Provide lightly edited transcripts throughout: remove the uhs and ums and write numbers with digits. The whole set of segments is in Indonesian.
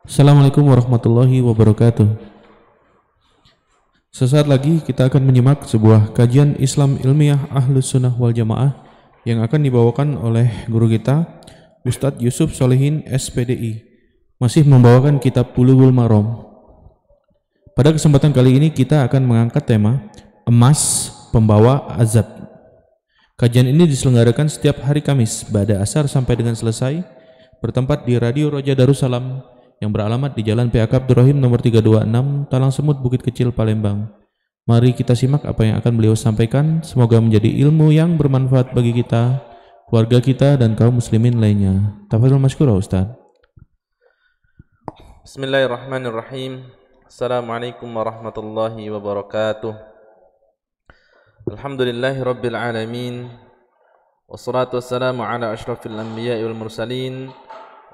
Assalamualaikum warahmatullahi wabarakatuh. Sesaat lagi kita akan menyimak sebuah kajian Islam ilmiah Ahlus Sunnah wal Jamaah yang akan dibawakan oleh guru kita Ustadz Yusuf Solehin SPDI, masih membawakan kitab Bulughul Maram. Pada kesempatan kali ini kita akan mengangkat tema Emas Pembawa Azab. Kajian ini diselenggarakan setiap hari Kamis pada asar sampai dengan selesai, bertempat di Radio Roja Darussalam yang beralamat di Jalan PAK Abdurrahim nomor 326 Talang Semut, Bukit Kecil, Palembang. Mari kita simak apa yang akan beliau sampaikan. Semoga menjadi ilmu yang bermanfaat bagi kita, keluarga kita, dan kaum muslimin lainnya. Tafadhol masykurah Ustaz. Bismillahirrahmanirrahim. Assalamualaikum warahmatullahi wabarakatuh. Alhamdulillahi rabbil alamin. Wassalatu wassalamu ala ashrafil anbiya'i wal mursalin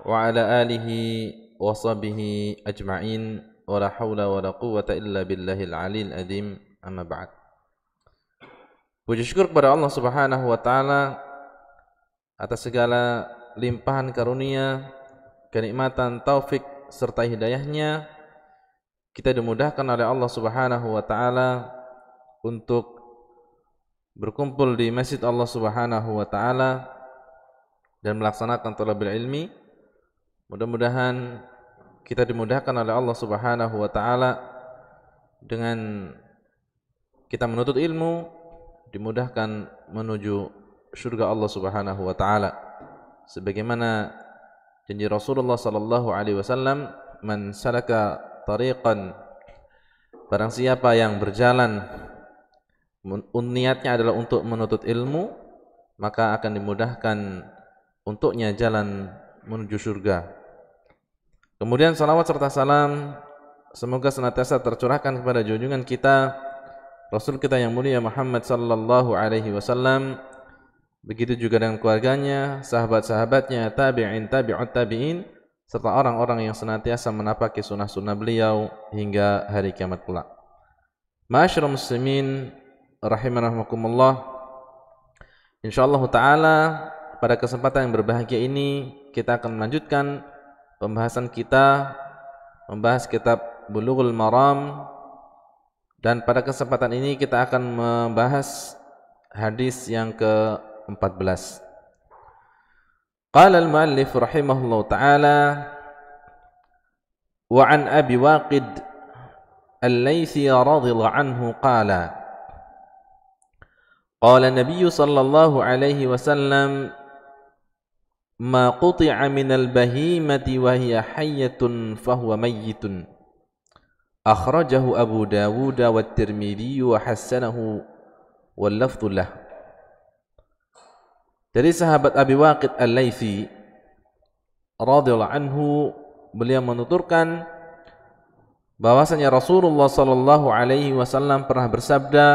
wa ala alihi wa sahbihi ajma'in wa la hawla wa la quwwata illa billahil aliyil azim, amma ba'd. Puji syukur kepada Allah Subhanahu wa taala atas segala limpahan karunia, kenikmatan, taufik serta hidayahnya. Kita dimudahkan oleh Allah Subhanahu wa taala untuk berkumpul di Masjid Allah Subhanahu wa taala dan melaksanakan thalabul ilmi. Mudah-mudahan kita dimudahkan oleh Allah Subhanahu wa taala dengan kita menuntut ilmu, dimudahkan menuju surga Allah Subhanahu wa taala. Sebagaimana janji Rasulullah sallallahu alaihi wasallam, "Man salaka tariqan", barang siapa yang berjalan niatnya adalah untuk menuntut ilmu, maka akan dimudahkan untuknya jalan menuju surga. Kemudian salawat serta salam semoga senantiasa tercurahkan kepada junjungan kita Rasul kita yang mulia Muhammad sallallahu alaihi wasallam, begitu juga dengan keluarganya, sahabat-sahabatnya, tabi'in, tabi'ut tabi'in, serta orang-orang yang senantiasa menapaki sunnah-sunnah beliau hingga hari kiamat kelak. Ma'asyiral muslimin rahimakumullah. Insyaallah taala pada kesempatan yang berbahagia ini kita akan melanjutkan pembahasan kita, membahas kitab Bulughul Maram, dan pada kesempatan ini kita akan membahas hadis yang ke-14. Qala al-muallif rahimahullah taala, wa an Abi Waqid al-Laythi radhiyallahu anhu qala, qala Nabi sallallahu alaihi wasallam, ma quti'a minal bahimati wa hiya hayyatun fahuwa mayyitun. Akhrajahu Abu Dawud wa Tirmidzi wa hassanahu wal lafdhu lah. Dari sahabat Abi Waqid al-Laythi radhiyallahu anhu, beliau menuturkan bahwasanya Rasulullah sallallahu alaihi wasallam pernah bersabda,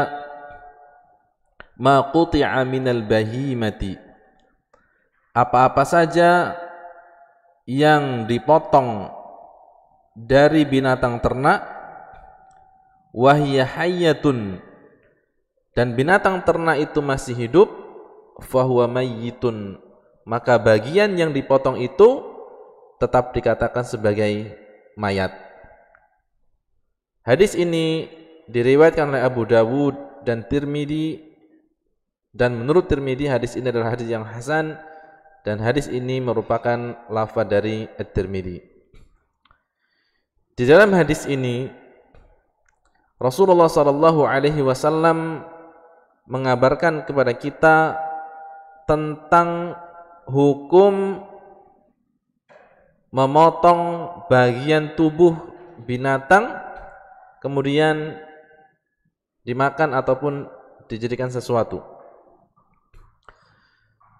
ma quti'a minal bahimati, apa-apa saja yang dipotong dari binatang ternak, wahiyya hayyatun, dan binatang ternak itu masih hidup, fahuwa mayyitun, maka bagian yang dipotong itu tetap dikatakan sebagai mayat. Hadis ini diriwayatkan oleh Abu Dawud dan Tirmidzi, dan menurut Tirmidzi hadis ini adalah hadis yang hasan, dan hadis ini merupakan lafaz dari At-Tirmidzi. Di dalam hadis ini Rasulullah sallallahu alaihi wasallam mengabarkan kepada kita tentang hukum memotong bagian tubuh binatang kemudian dimakan ataupun dijadikan sesuatu.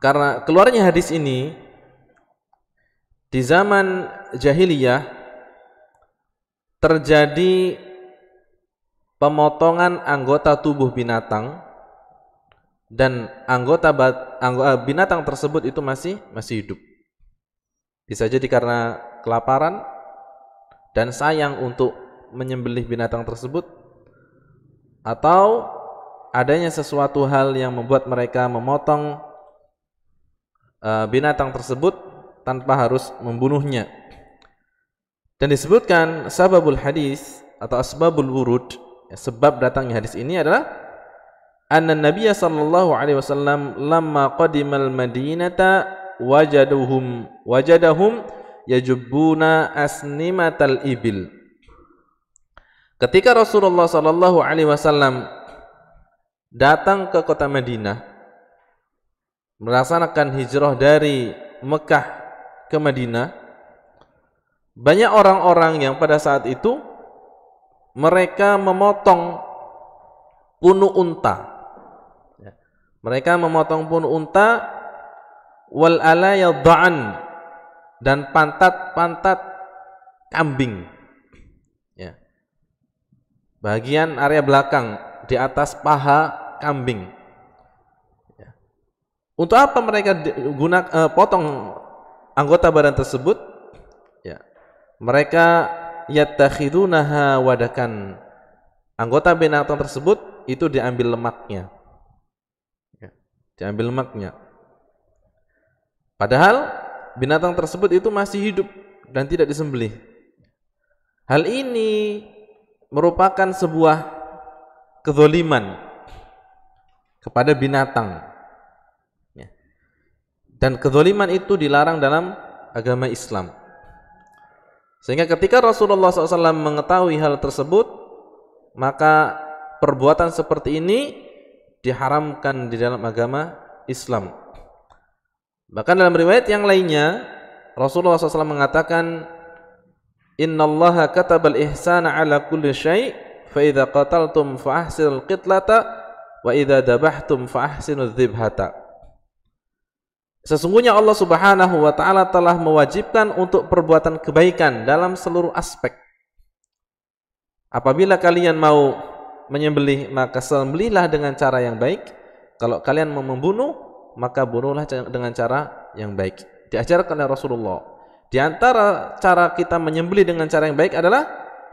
Karena keluarnya hadis ini di zaman jahiliyah terjadi pemotongan anggota tubuh binatang, dan binatang tersebut itu masih hidup. Bisa jadi karena kelaparan dan sayang untuk menyembelih binatang tersebut, atau adanya sesuatu hal yang membuat mereka memotong binatang tersebut tanpa harus membunuhnya. Dan disebutkan sababul hadis atau asbabul wurud, ya, sebab datangnya hadis ini adalah anna Nabiya sallallahu alaihi wasallam lamma qadimal Madinata wajadahum yajubbuna asnimatal ibil. Ketika Rasulullah sallallahu alaihi wasallam datang ke kota Madinah melaksanakan hijrah dari Mekah ke Madinah, banyak orang-orang yang pada saat itu mereka memotong punuk unta. Mereka memotong punuk unta wal alayadhan dan pantat-pantat kambing. Ya. Bagian area belakang di atas paha kambing. Ya. Untuk apa mereka potong anggota badan tersebut? Ya. Mereka yattakhidunaha wadakan. Anggota binatang tersebut itu diambil lemaknya. Diambil lemaknya. Padahal binatang tersebut itu masih hidup dan tidak disembelih. Hal ini merupakan sebuah kezaliman kepada binatang. Dan kezaliman itu dilarang dalam agama Islam. Sehingga ketika Rasulullah SAW mengetahui hal tersebut, maka perbuatan seperti ini diharamkan di dalam agama Islam. Bahkan dalam riwayat yang lainnya Rasulullah SAW mengatakan, innallaha katabal ihsana ala kulli syai' fa idza qataltum fa ahsinul qitlata wa idza dabahtum fa ahsinudz dzibhata. Sesungguhnya Allah Subhanahu wa taala telah mewajibkan untuk perbuatan kebaikan dalam seluruh aspek. Apabila kalian mau menyembelih, maka sembelihlah dengan cara yang baik. Kalau kalian mau membunuh, maka bunuhlah dengan cara yang baik. Diajarkan oleh Rasulullah. Di antara cara kita menyembelih dengan cara yang baik adalah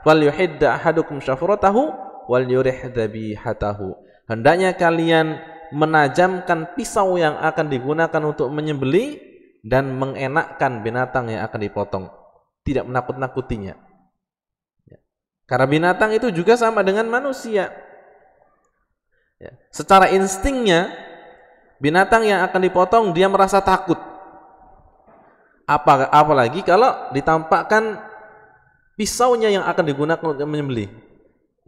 wal yuhidda ahadukum syafratahu wal yurih dzabihatahu. Hendaknya kalian menajamkan pisau yang akan digunakan untuk menyembelih dan mengenakkan binatang yang akan dipotong, tidak menakut-nakutinya. Karena binatang itu juga sama dengan manusia. Ya. Secara instingnya, binatang yang akan dipotong dia merasa takut. Apalagi kalau ditampakkan pisaunya yang akan digunakan untuk menyembelih.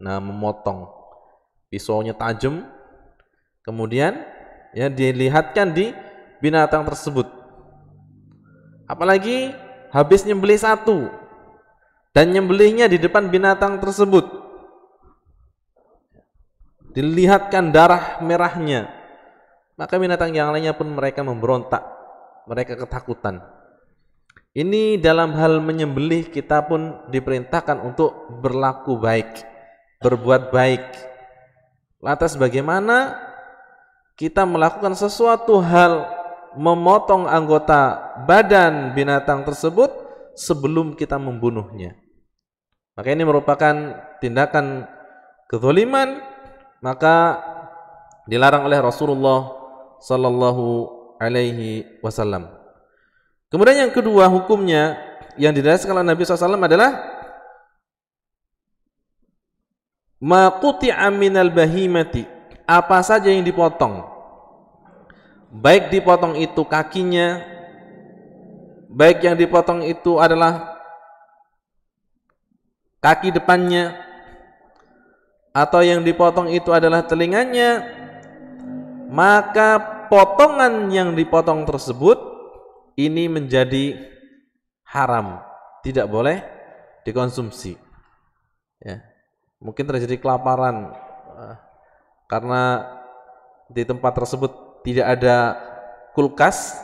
Nah, memotong. Pisaunya tajam, kemudian ya dilihatkan di binatang tersebut. Apalagi habis nyembelih satu dan nyembelihnya di depan binatang tersebut, dilihatkan darah merahnya, maka binatang yang lainnya pun mereka memberontak, mereka ketakutan. Ini dalam hal menyembelih kita pun diperintahkan untuk berlaku baik, berbuat baik. Lantas bagaimana kita melakukan sesuatu hal memotong anggota badan binatang tersebut sebelum kita membunuhnya? Maka ini merupakan tindakan kezaliman, maka dilarang oleh Rasulullah sallallahu alaihi wasallam. Kemudian yang kedua hukumnya yang dijelaskan oleh Nabi SAW adalah ma quti'a minal bahimati, apa saja yang dipotong, baik dipotong itu kakinya, baik yang dipotong itu adalah kaki depannya, atau yang dipotong itu adalah telinganya, maka potongan yang dipotong tersebut ini menjadi haram, tidak boleh dikonsumsi. Ya. Mungkin terjadi kelaparan karena di tempat tersebut tidak ada kulkas,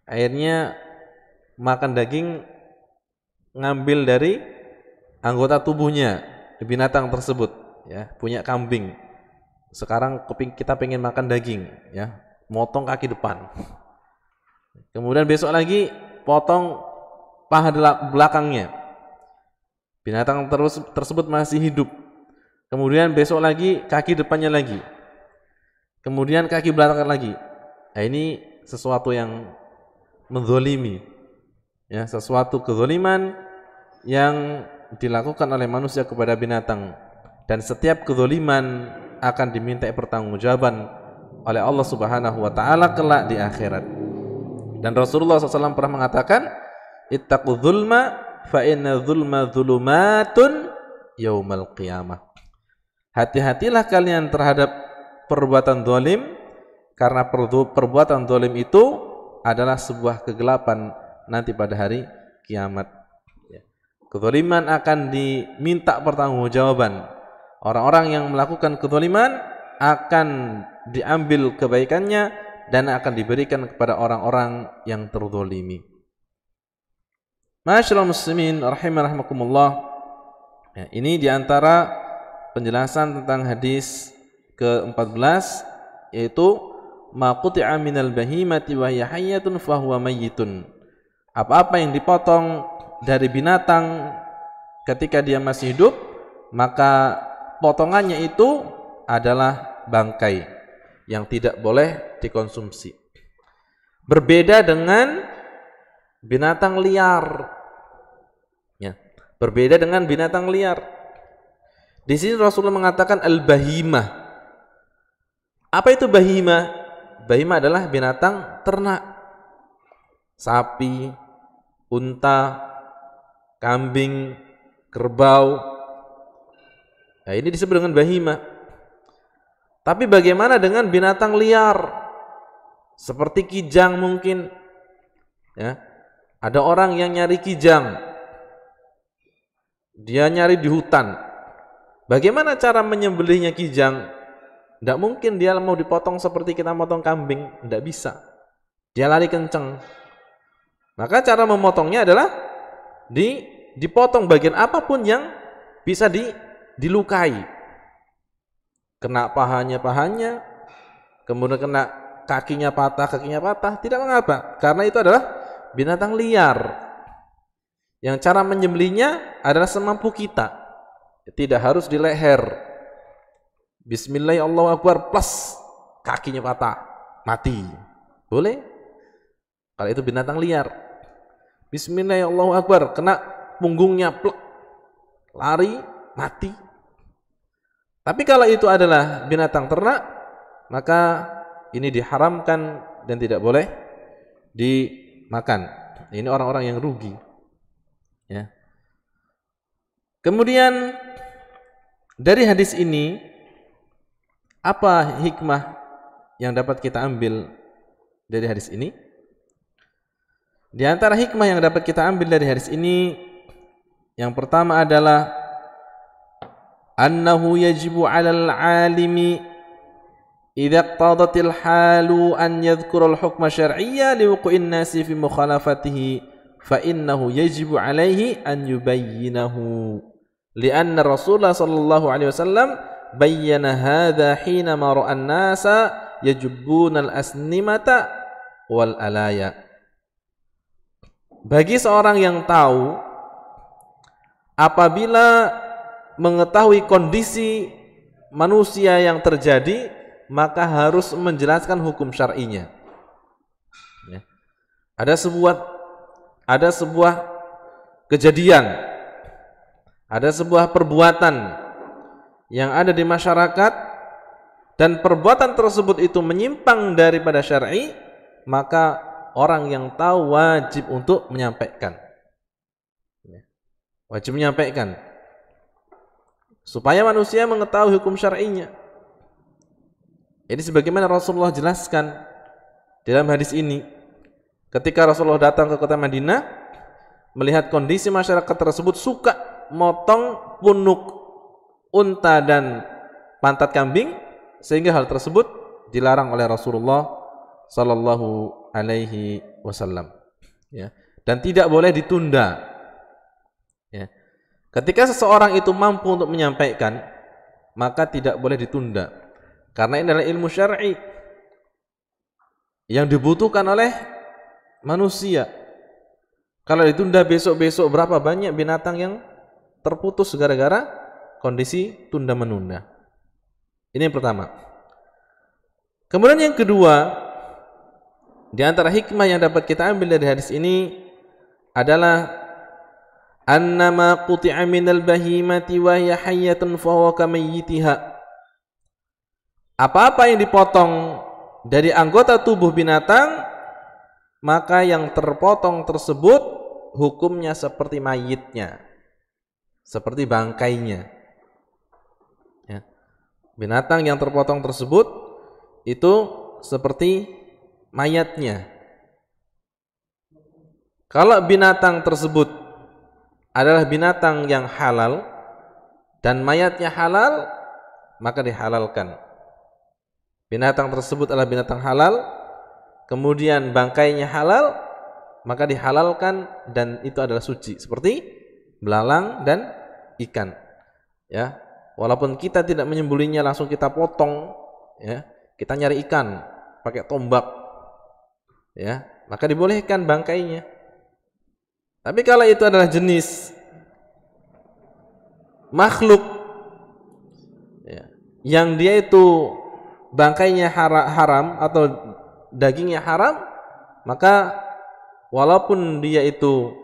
akhirnya makan daging ngambil dari anggota tubuhnya binatang tersebut, ya, punya kambing. Sekarang kita pengen makan daging, ya, motong kaki depan. Kemudian besok lagi potong paha belakangnya. Binatang tersebut masih hidup. Kemudian besok lagi kaki depannya lagi. Kemudian kaki belakang lagi. Nah, ini sesuatu yang menzalimi. Ya, sesuatu kezaliman yang dilakukan oleh manusia kepada binatang, dan setiap kezaliman akan dimintai pertanggungjawaban oleh Allah Subhanahu wa taala kelak di akhirat. Dan Rasulullah SAW pernah mengatakan, ittaqu dzulma fa inna dzulma dzulumatun yaumal qiyamah. Hati-hatilah kalian terhadap perbuatan zalim, karena perbuatan zalim itu adalah sebuah kegelapan nanti pada hari kiamat. Kezaliman akan diminta pertanggungjawaban. Orang-orang yang melakukan kezaliman akan diambil kebaikannya dan akan diberikan kepada orang-orang yang terzalimi. Ma'asyiral muslimin rahimakumullah. Ya, ini diantara penjelasan tentang hadis ke-14, yaitu ma quti'a minal bahimati wa hiya hayyatun fa huwa mayyitun. Apa-apa yang dipotong dari binatang ketika dia masih hidup, maka potongannya itu adalah bangkai yang tidak boleh dikonsumsi. Berbeda dengan binatang liar. Ya, berbeda dengan binatang liar. Di sini Rasulullah mengatakan al-bahimah. Apa itu bahimah? Bahimah adalah binatang ternak. Sapi, unta, kambing, kerbau. Nah, ini disebut dengan bahimah. Tapi bagaimana dengan binatang liar? Seperti kijang mungkin. Ya. Ada orang yang nyari kijang. Dia nyari di hutan. Bagaimana cara menyembelihnya kijang? Tidak mungkin dia mau dipotong seperti kita potong kambing. Tidak bisa. Dia lari kenceng. Maka cara memotongnya adalah dipotong bagian apapun yang bisa dilukai. Kena pahanya, kemudian kena kakinya patah, tidak mengapa. Karena itu adalah binatang liar. Yang cara menyembelihnya adalah semampu kita. Tidak harus di leher. Bismillah Allahu Akbar plus kakinya patah, mati. Boleh? Kalau itu binatang liar. Bismillah Allahu Akbar, kena punggungnya plek, lari, mati. Tapi kalau itu adalah binatang ternak, maka ini diharamkan dan tidak boleh dimakan. Ini orang-orang yang rugi. Ya. Kemudian dari hadis ini, apa hikmah yang dapat kita ambil dari hadis ini? Di antara hikmah yang dapat kita ambil dari hadis ini, yang pertama adalah annahu yajibu 'alal 'alimi idza iqtadatil halu an yadhkura al-hukma syar'iyya liwuqu'in nasi fi mukhalafatihi fa innahu yajibu 'alaihi an yubayyinahu li'anna Rasulullah sallallahu alaihi wasallam bayyana hadha hina ma ra'a an-nasa yajubbuna al-asnimata wal alaya. Bagi seorang yang tahu, apabila mengetahui kondisi manusia yang terjadi, maka harus menjelaskan hukum syar'inya. Ya. Ada sebuah kejadian, ada sebuah perbuatan yang ada di masyarakat, dan perbuatan tersebut itu menyimpang daripada syar'i, maka orang yang tahu wajib untuk menyampaikan. Ya. Wajib menyampaikan supaya manusia mengetahui hukum syar'inya. Ini sebagaimana Rasulullah jelaskan dalam hadis ini. Ketika Rasulullah datang ke kota Madinah, melihat kondisi masyarakat tersebut suka motong punuk unta dan pantat kambing, sehingga hal tersebut dilarang oleh Rasulullah sallallahu alaihi wasallam. Ya. Dan tidak boleh ditunda. Ya. Ketika seseorang itu mampu untuk menyampaikan, maka tidak boleh ditunda. Karena ini adalah ilmu syar'i yang dibutuhkan oleh manusia. Kalau ditunda besok-besok, berapa banyak binatang yang terputus gara-gara kondisi tunda-menunda. Ini yang pertama. Kemudian yang kedua, di antara hikmah yang dapat kita ambil dari hadis ini adalah annama quti'a minal bahimati wa hiya hayyatun fa huwa kamayyitiha. Apa-apa yang dipotong dari anggota tubuh binatang, maka yang terpotong tersebut hukumnya seperti mayitnya, seperti bangkainya. Ya. Binatang yang terpotong tersebut itu seperti mayatnya. Kalau binatang tersebut adalah binatang yang halal dan mayatnya halal, maka dihalalkan. Binatang tersebut adalah binatang halal, kemudian bangkainya halal, maka dihalalkan dan itu adalah suci, seperti belalang dan ikan. Ya, walaupun kita tidak menyembelihnya langsung kita potong, ya, kita nyari ikan pakai tombak, ya, maka dibolehkan bangkainya. Tapi kalau itu adalah jenis makhluk, ya, yang dia itu bangkainya haram atau dagingnya haram, maka walaupun dia itu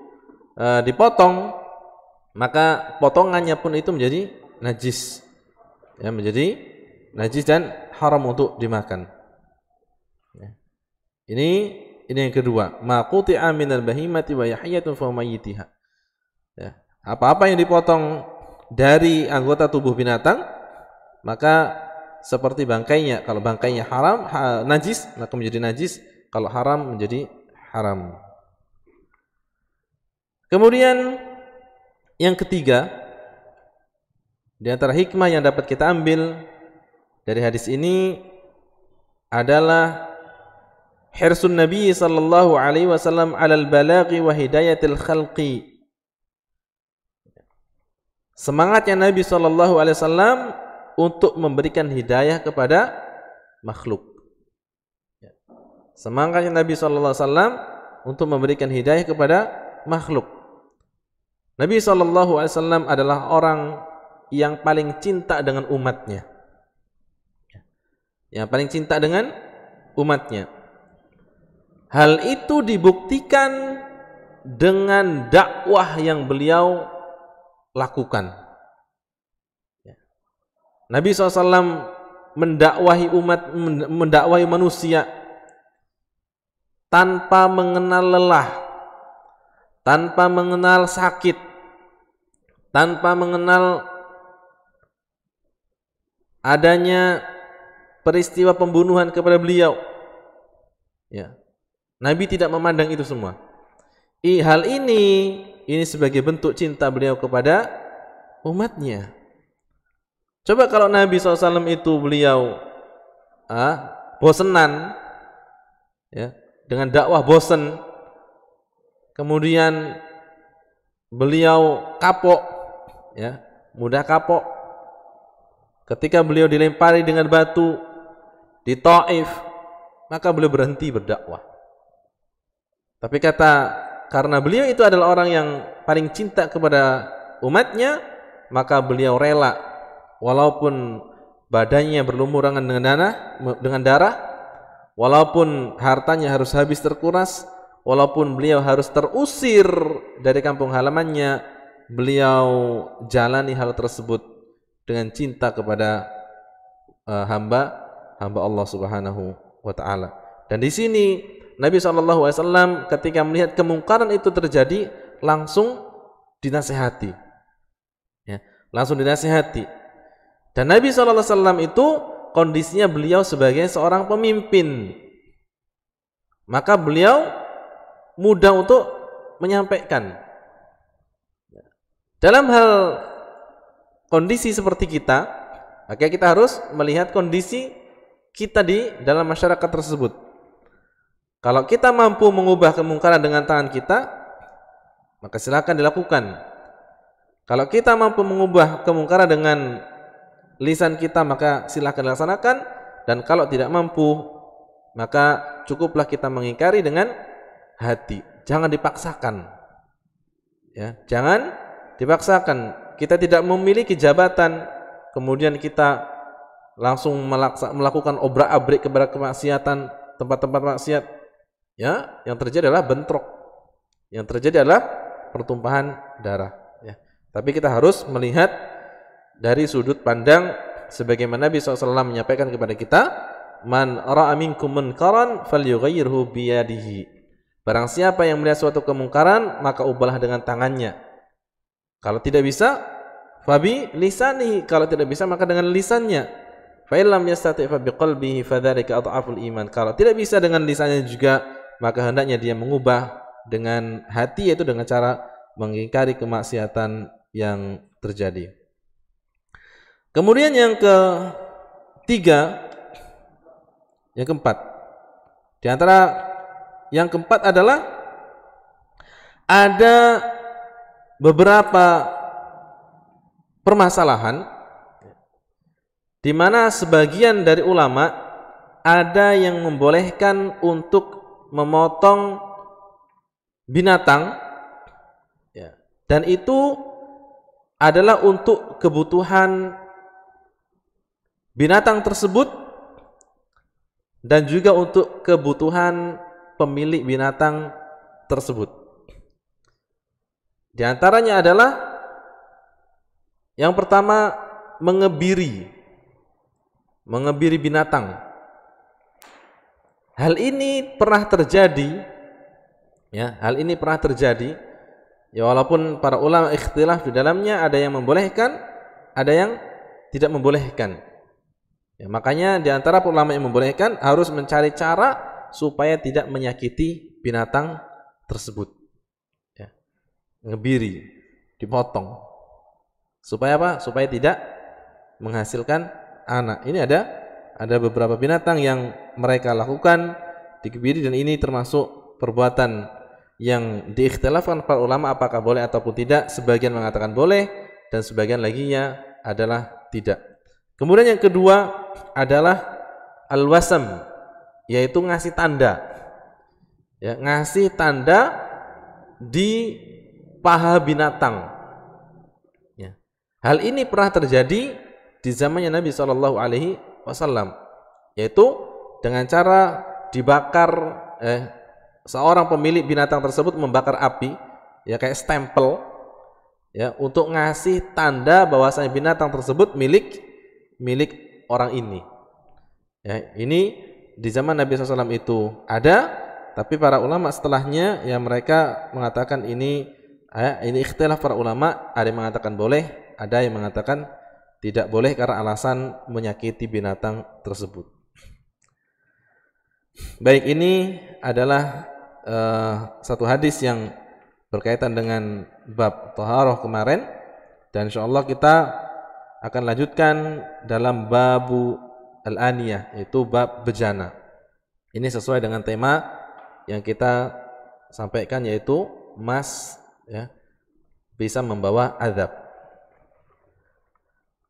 dipotong, maka potongannya pun itu menjadi najis, ya, menjadi najis dan haram untuk dimakan. Ya. Ini yang kedua, ma quti'a minal bahimati wa yahyatun fa mayyitiha. Ya, apa-apa yang dipotong dari anggota tubuh binatang, maka seperti bangkainya. Kalau bangkainya haram, najis, maka menjadi najis. Kalau haram, menjadi haram. Kemudian yang ketiga, di antara hikmah yang dapat kita ambil dari hadis ini adalah hirsun Nabi sallallahu alaihi wasallam 'alal balaghi wa hidayatil khalqi. Semangatnya Nabi sallallahu alaihi wasallam untuk memberikan hidayah kepada makhluk. Semangatnya Nabi sallallahu alaihi wasallam untuk memberikan hidayah kepada makhluk. Nabi sallallahu alaihi wasallam adalah orang yang paling cinta dengan umatnya. Yang paling cinta dengan umatnya. Hal itu dibuktikan dengan dakwah yang beliau lakukan. Nabi SAW mendakwahi umat, mendakwahi manusia tanpa mengenal lelah, tanpa mengenal sakit, tanpa mengenal adanya peristiwa pembunuhan kepada beliau. Ya. Nabi tidak memandang itu semua. Hal ini sebagai bentuk cinta beliau kepada umatnya. Coba kalau Nabi SAW itu beliau bosenan, ya, dengan dakwah bosen, kemudian beliau kapok, ya, mudah kapok. Ketika beliau dilempari dengan batu di Taif, maka beliau berhenti berdakwah. Tapi karena beliau itu adalah orang yang paling cinta kepada umatnya, maka beliau rela walaupun badannya berlumuran dengan darah, walaupun hartanya harus habis terkuras, walaupun beliau harus terusir dari kampung halamannya, beliau jalani hal tersebut dengan cinta kepada hamba Allah Subhanahu wa taala. Dan di sini Nabi SAW ketika melihat kemungkaran itu terjadi langsung dinasihati. Ya, langsung dinasihati. Dan Nabi SAW itu kondisinya beliau sebagai seorang pemimpin, maka beliau mudah untuk menyampaikan. Dalam hal kondisi seperti kita, maka kita harus melihat kondisi kita di dalam masyarakat tersebut. Kalau kita mampu mengubah kemungkaran dengan tangan kita, maka silakan dilakukan. Kalau kita mampu mengubah kemungkaran dengan lisan kita, maka silakan laksanakan. Dan kalau tidak mampu, maka cukuplah kita mengingkari dengan hati. Jangan dipaksakan. Ya, jangan dipaksakan. Kita tidak memiliki jabatan, kemudian kita langsung melakukan obrak-abrik kepada kemaksiatan, tempat-tempat maksiat. Ya, yang terjadi adalah bentrok. Yang terjadi adalah pertumpahan darah ya. Tapi kita harus melihat dari sudut pandang sebagaimana Nabi SAW menyampaikan kepada kita, man ra'a minkum munkaran falyughayyirhu biyadihi. Barang siapa yang melihat suatu kemungkaran, maka ubahlah dengan tangannya. Kalau tidak bisa, fabi lisanihi. Kalau tidak bisa, maka dengan lisannya. Fa illam yastati' fa biqalbihi fadzalika adhaful iman. Kalau tidak bisa dengan lisannya juga, maka hendaknya dia mengubah dengan hati, yaitu dengan cara mengingkari kemaksiatan yang terjadi. Kemudian yang keempat, di antara yang keempat adalah ada beberapa permasalahan di mana sebagian dari ulama ada yang membolehkan untuk memotong binatang ya, dan itu adalah untuk kebutuhan binatang tersebut dan juga untuk kebutuhan pemilik binatang tersebut. Di antaranya adalah yang pertama, mengebiri binatang. Hal ini pernah terjadi ya, ya, walaupun para ulama ikhtilaf di dalamnya, ada yang membolehkan, ada yang tidak membolehkan. Ya, makanya di antara ulama yang membolehkan harus mencari cara supaya tidak menyakiti binatang tersebut. Ya. Ngebiri, dipotong. Supaya apa? Supaya tidak menghasilkan anak. Ini ada beberapa binatang yang mereka lakukan dikebiri, dan ini termasuk perbuatan yang diikhtilafkan para ulama apakah boleh ataupun tidak. Sebagian mengatakan boleh dan sebagian laginya adalah tidak. Kemudian yang kedua adalah al-wasam, yaitu ngasih tanda. Ya, ngasih tanda di paha binatang. Ya. Hal ini pernah terjadi di zamannya Nabi SAW, yaitu dengan cara dibakar, seorang pemilik binatang tersebut membakar api, ya kayak stempel, ya, untuk ngasih tanda bahwasanya binatang tersebut milik orang ini. Ya, ini di zaman Nabi SAW itu ada, tapi para ulama setelahnya ya mereka mengatakan ini ikhtilaf para ulama, ada yang mengatakan boleh, ada yang mengatakan tidak boleh karena alasan menyakiti binatang tersebut. Baik, ini adalah satu hadis yang berkaitan dengan bab taharah kemarin, dan insyaallah kita akan lanjutkan dalam babu al-aniyah, yaitu bab bejana. Ini sesuai dengan tema yang kita sampaikan, yaitu emas ya, bisa membawa azab.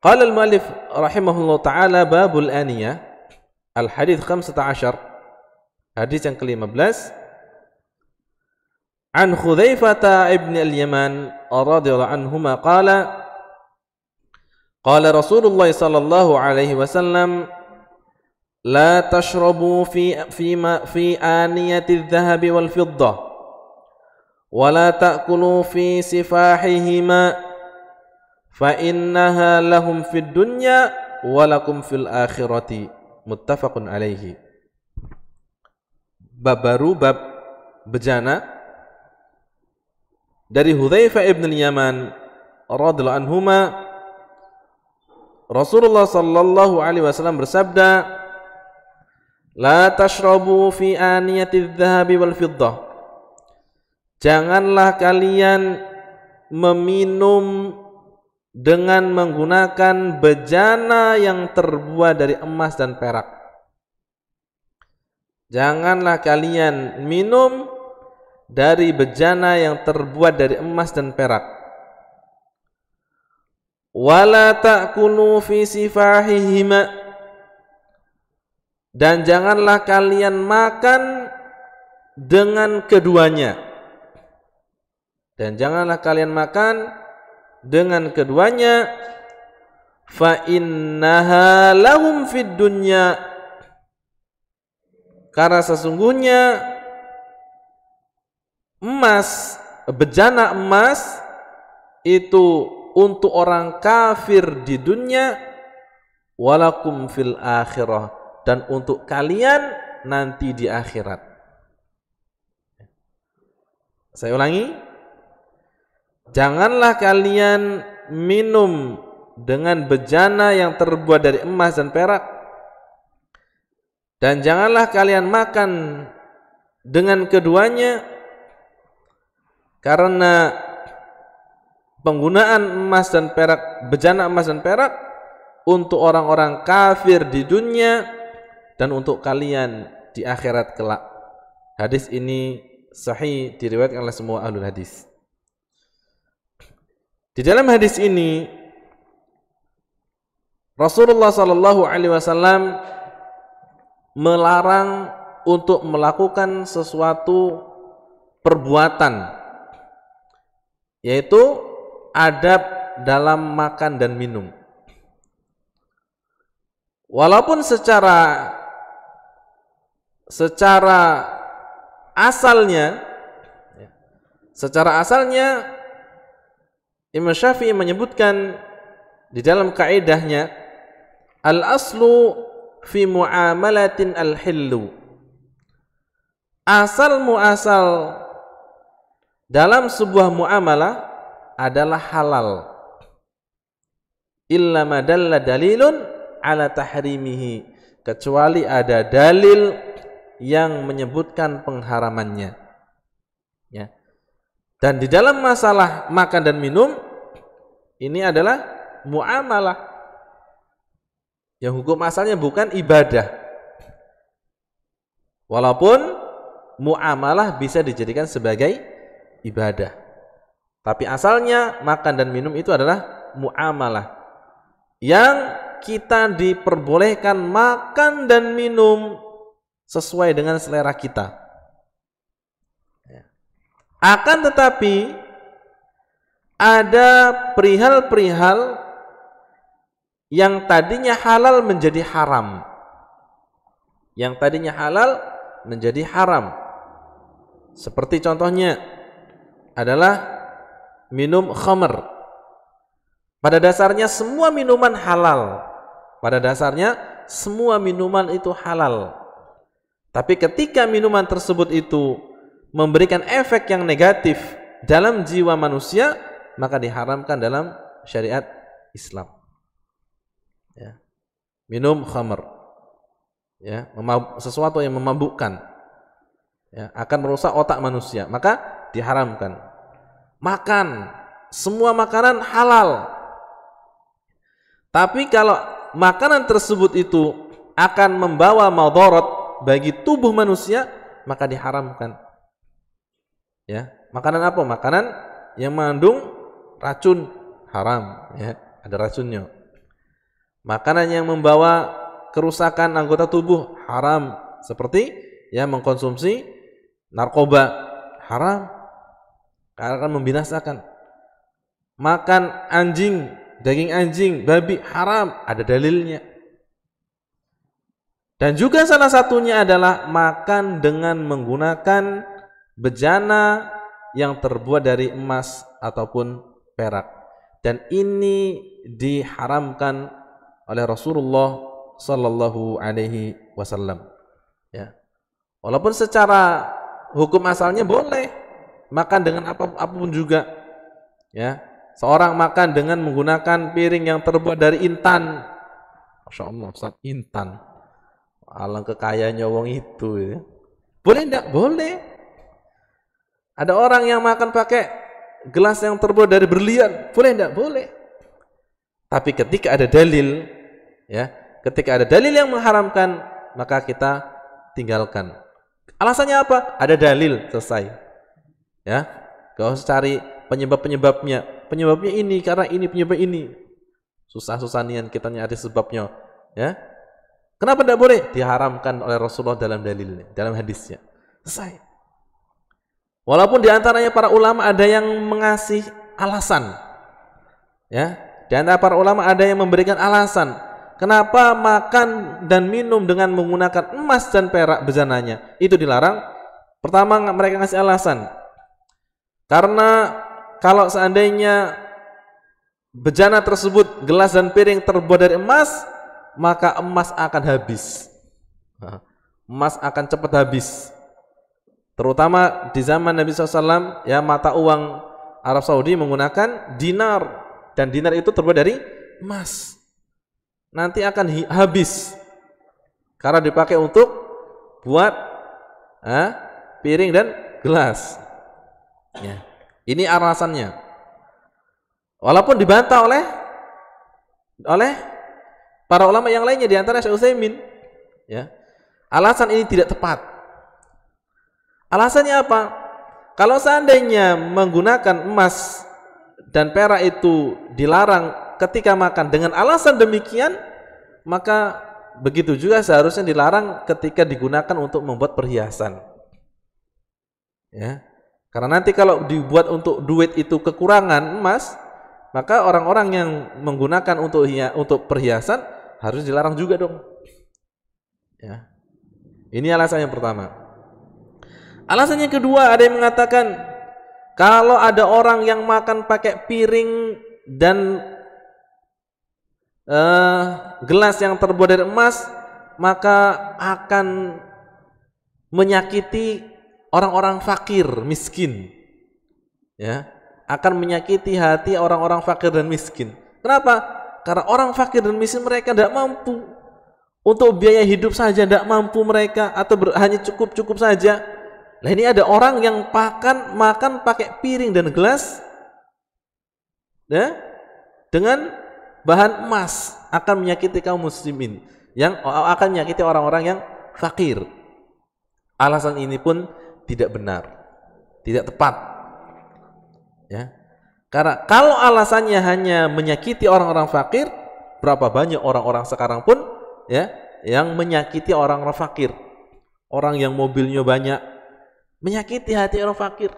Qala al-muallif rahimahullah ta'ala babul aniyah, al-hadits 15, hadis yang ke-15. An Hudzaifah ibn al-Yaman radhiyallahu anhuma qala qala Rasulullah sallallahu alaihi wasallam la tashrabu fi aniyati adh-dhahabi wal fiddah wa la ta'kulu fi sifahihima fa innaha lahum fid dunya wa lakum fil akhirati, muttafaqun alaihi. Bab baru, bab bejana, dari Hudzaifah ibn al-Yaman radhiyallahu anhuma, Rasulullah sallallahu alaihi wasallam bersabda, la tashrabu fi aniyati adh-dhahabi wal fiddah, janganlah kalian meminum dengan menggunakan bejana yang terbuat dari emas dan perak. Janganlah kalian minum dari bejana yang terbuat dari emas dan perak. Wala ta'kulu fi sifahihima, dan janganlah kalian makan dengan keduanya. Dan janganlah kalian makan dengan keduanya. Fa innaha lahum fid dunya, karena sesungguhnya emas bejana emas itu untuk orang kafir di dunia, walakum fil akhirah, dan untuk kalian nanti di akhirat. Saya ulangi, janganlah kalian minum dengan bejana yang terbuat dari emas dan perak, dan janganlah kalian makan dengan keduanya, karena penggunaan emas dan perak, bejana emas dan perak untuk orang-orang kafir di dunia dan untuk kalian di akhirat kelak. Hadis ini sahih, diriwayatkan oleh semua ahlul hadis. Di dalam hadis ini Rasulullah sallallahu alaihi wasallam melarang untuk melakukan sesuatu perbuatan, yaitu adab dalam makan dan minum. Walaupun secara asalnya Imam Syafi'i menyebutkan di dalam kaidahnya, al-aslu fi muamalatin al-hillu, asal muasal dalam sebuah muamalah adalah halal, illa ma dalla dalilun ala tahrimihi, kecuali ada dalil yang menyebutkan pengharamannya. Ya. Dan di dalam masalah makan dan minum ini adalah muamalah yang hukum asalnya bukan ibadah. Walaupun muamalah bisa dijadikan sebagai ibadah, tapi asalnya makan dan minum itu adalah muamalah yang kita diperbolehkan makan dan minum sesuai dengan selera kita. Akan tetapi ada perihal-perihal yang tadinya halal menjadi haram. Yang tadinya halal menjadi haram. Seperti contohnya adalah minum khamr. Pada dasarnya semua minuman halal. Pada dasarnya semua minuman itu halal. Tapi ketika minuman tersebut itu memberikan efek yang negatif dalam jiwa manusia, maka diharamkan dalam syariat Islam. Ya. Minum khamr, ya, sesuatu yang memabukkan, ya, akan merusak otak manusia, maka diharamkan. Makan, semua makanan halal. Tapi kalau makanan tersebut itu akan membawa madarat bagi tubuh manusia, maka diharamkan. Ya, makanan apa? Makanan yang mengandung racun, haram, ya, ada racunnya. Makanan yang membawa kerusakan anggota tubuh, haram, seperti ya mengkonsumsi narkoba, haram, karena akan membinasakan. Makan anjing, daging anjing, babi, haram, ada dalilnya. Dan juga salah satunya adalah makan dengan menggunakan bejana yang terbuat dari emas ataupun perak, dan ini diharamkan oleh Rasulullah sallallahu alaihi wasallam. Ya. Walaupun secara hukum asalnya boleh makan dengan apapun juga. Ya. Seorang makan dengan menggunakan piring yang terbuat dari intan. Masya Allah, Ustaz, intan. Alangkah kayanya wong itu. Ya. Boleh enggak? Boleh. Ada orang yang makan pakai gelas yang terbuat dari berlian, boleh enggak? Boleh. Tapi ketika ada dalil, ya, ketika ada dalil yang mengharamkan, maka kita tinggalkan. Alasannya apa? Ada dalil, selesai. Ya, gak usah cari penyebab-penyebabnya. Penyebabnya ini karena ini, penyebab ini. Susah-susah nian kita nyari sebabnya. Ya, kenapa tidak boleh? Diharamkan oleh Rasulullah dalam dalilnya, dalam hadisnya. Selesai. Walaupun diantaranya para ulama ada yang mengasih alasan, ya, di antara para ulama ada yang memberikan alasan kenapa makan dan minum dengan menggunakan emas dan perak bejananya itu dilarang. Pertama, mereka ngasih alasan Karena kalau seandainya bejana tersebut, gelas dan piring terbuat dari emas, maka emas akan habis. Emas akan cepat habis. Terutama di zaman Nabi SAW, ya, mata uang Arab Saudi menggunakan dinar, dan dinar itu terbuat dari emas. Nanti akan habis karena dipakai untuk buat piring dan gelas. Ya. Ini alasannya. Walaupun dibantah oleh para ulama yang lainnya, di antara Syekh Utsaimin, ya. Alasan ini tidak tepat. Alasannya apa? Kalau seandainya menggunakan emas dan perak itu dilarang ketika makan dengan alasan demikian, maka begitu juga seharusnya dilarang ketika digunakan untuk membuat perhiasan. Ya. Karena nanti kalau dibuat untuk duit itu kekurangan emas, maka orang-orang yang menggunakan untuk perhiasan harus dilarang juga dong. Ya. Ini alasan yang pertama. Alasan yang kedua, ada yang mengatakan kalau ada orang yang makan pakai piring dan gelas yang terbuat dari emas, maka akan menyakiti orang-orang fakir, miskin. Ya, akan menyakiti hati orang-orang fakir dan miskin. Kenapa? Karena orang fakir dan miskin mereka tidak mampu untuk biaya hidup saja, tidak mampu mereka, atau hanya cukup saja. Nah, ini ada orang yang makan pakai piring dan gelas, ya, dengan bahan emas, akan menyakiti kaum muslimin, yang akan menyakiti orang-orang yang fakir. Alasan ini pun tidak benar, tidak tepat. Ya. Karena kalau alasannya hanya menyakiti orang-orang fakir, berapa banyak orang-orang sekarang pun, ya, yang menyakiti orang-orang fakir. Orang yang mobilnya banyak menyakiti hati orang fakir.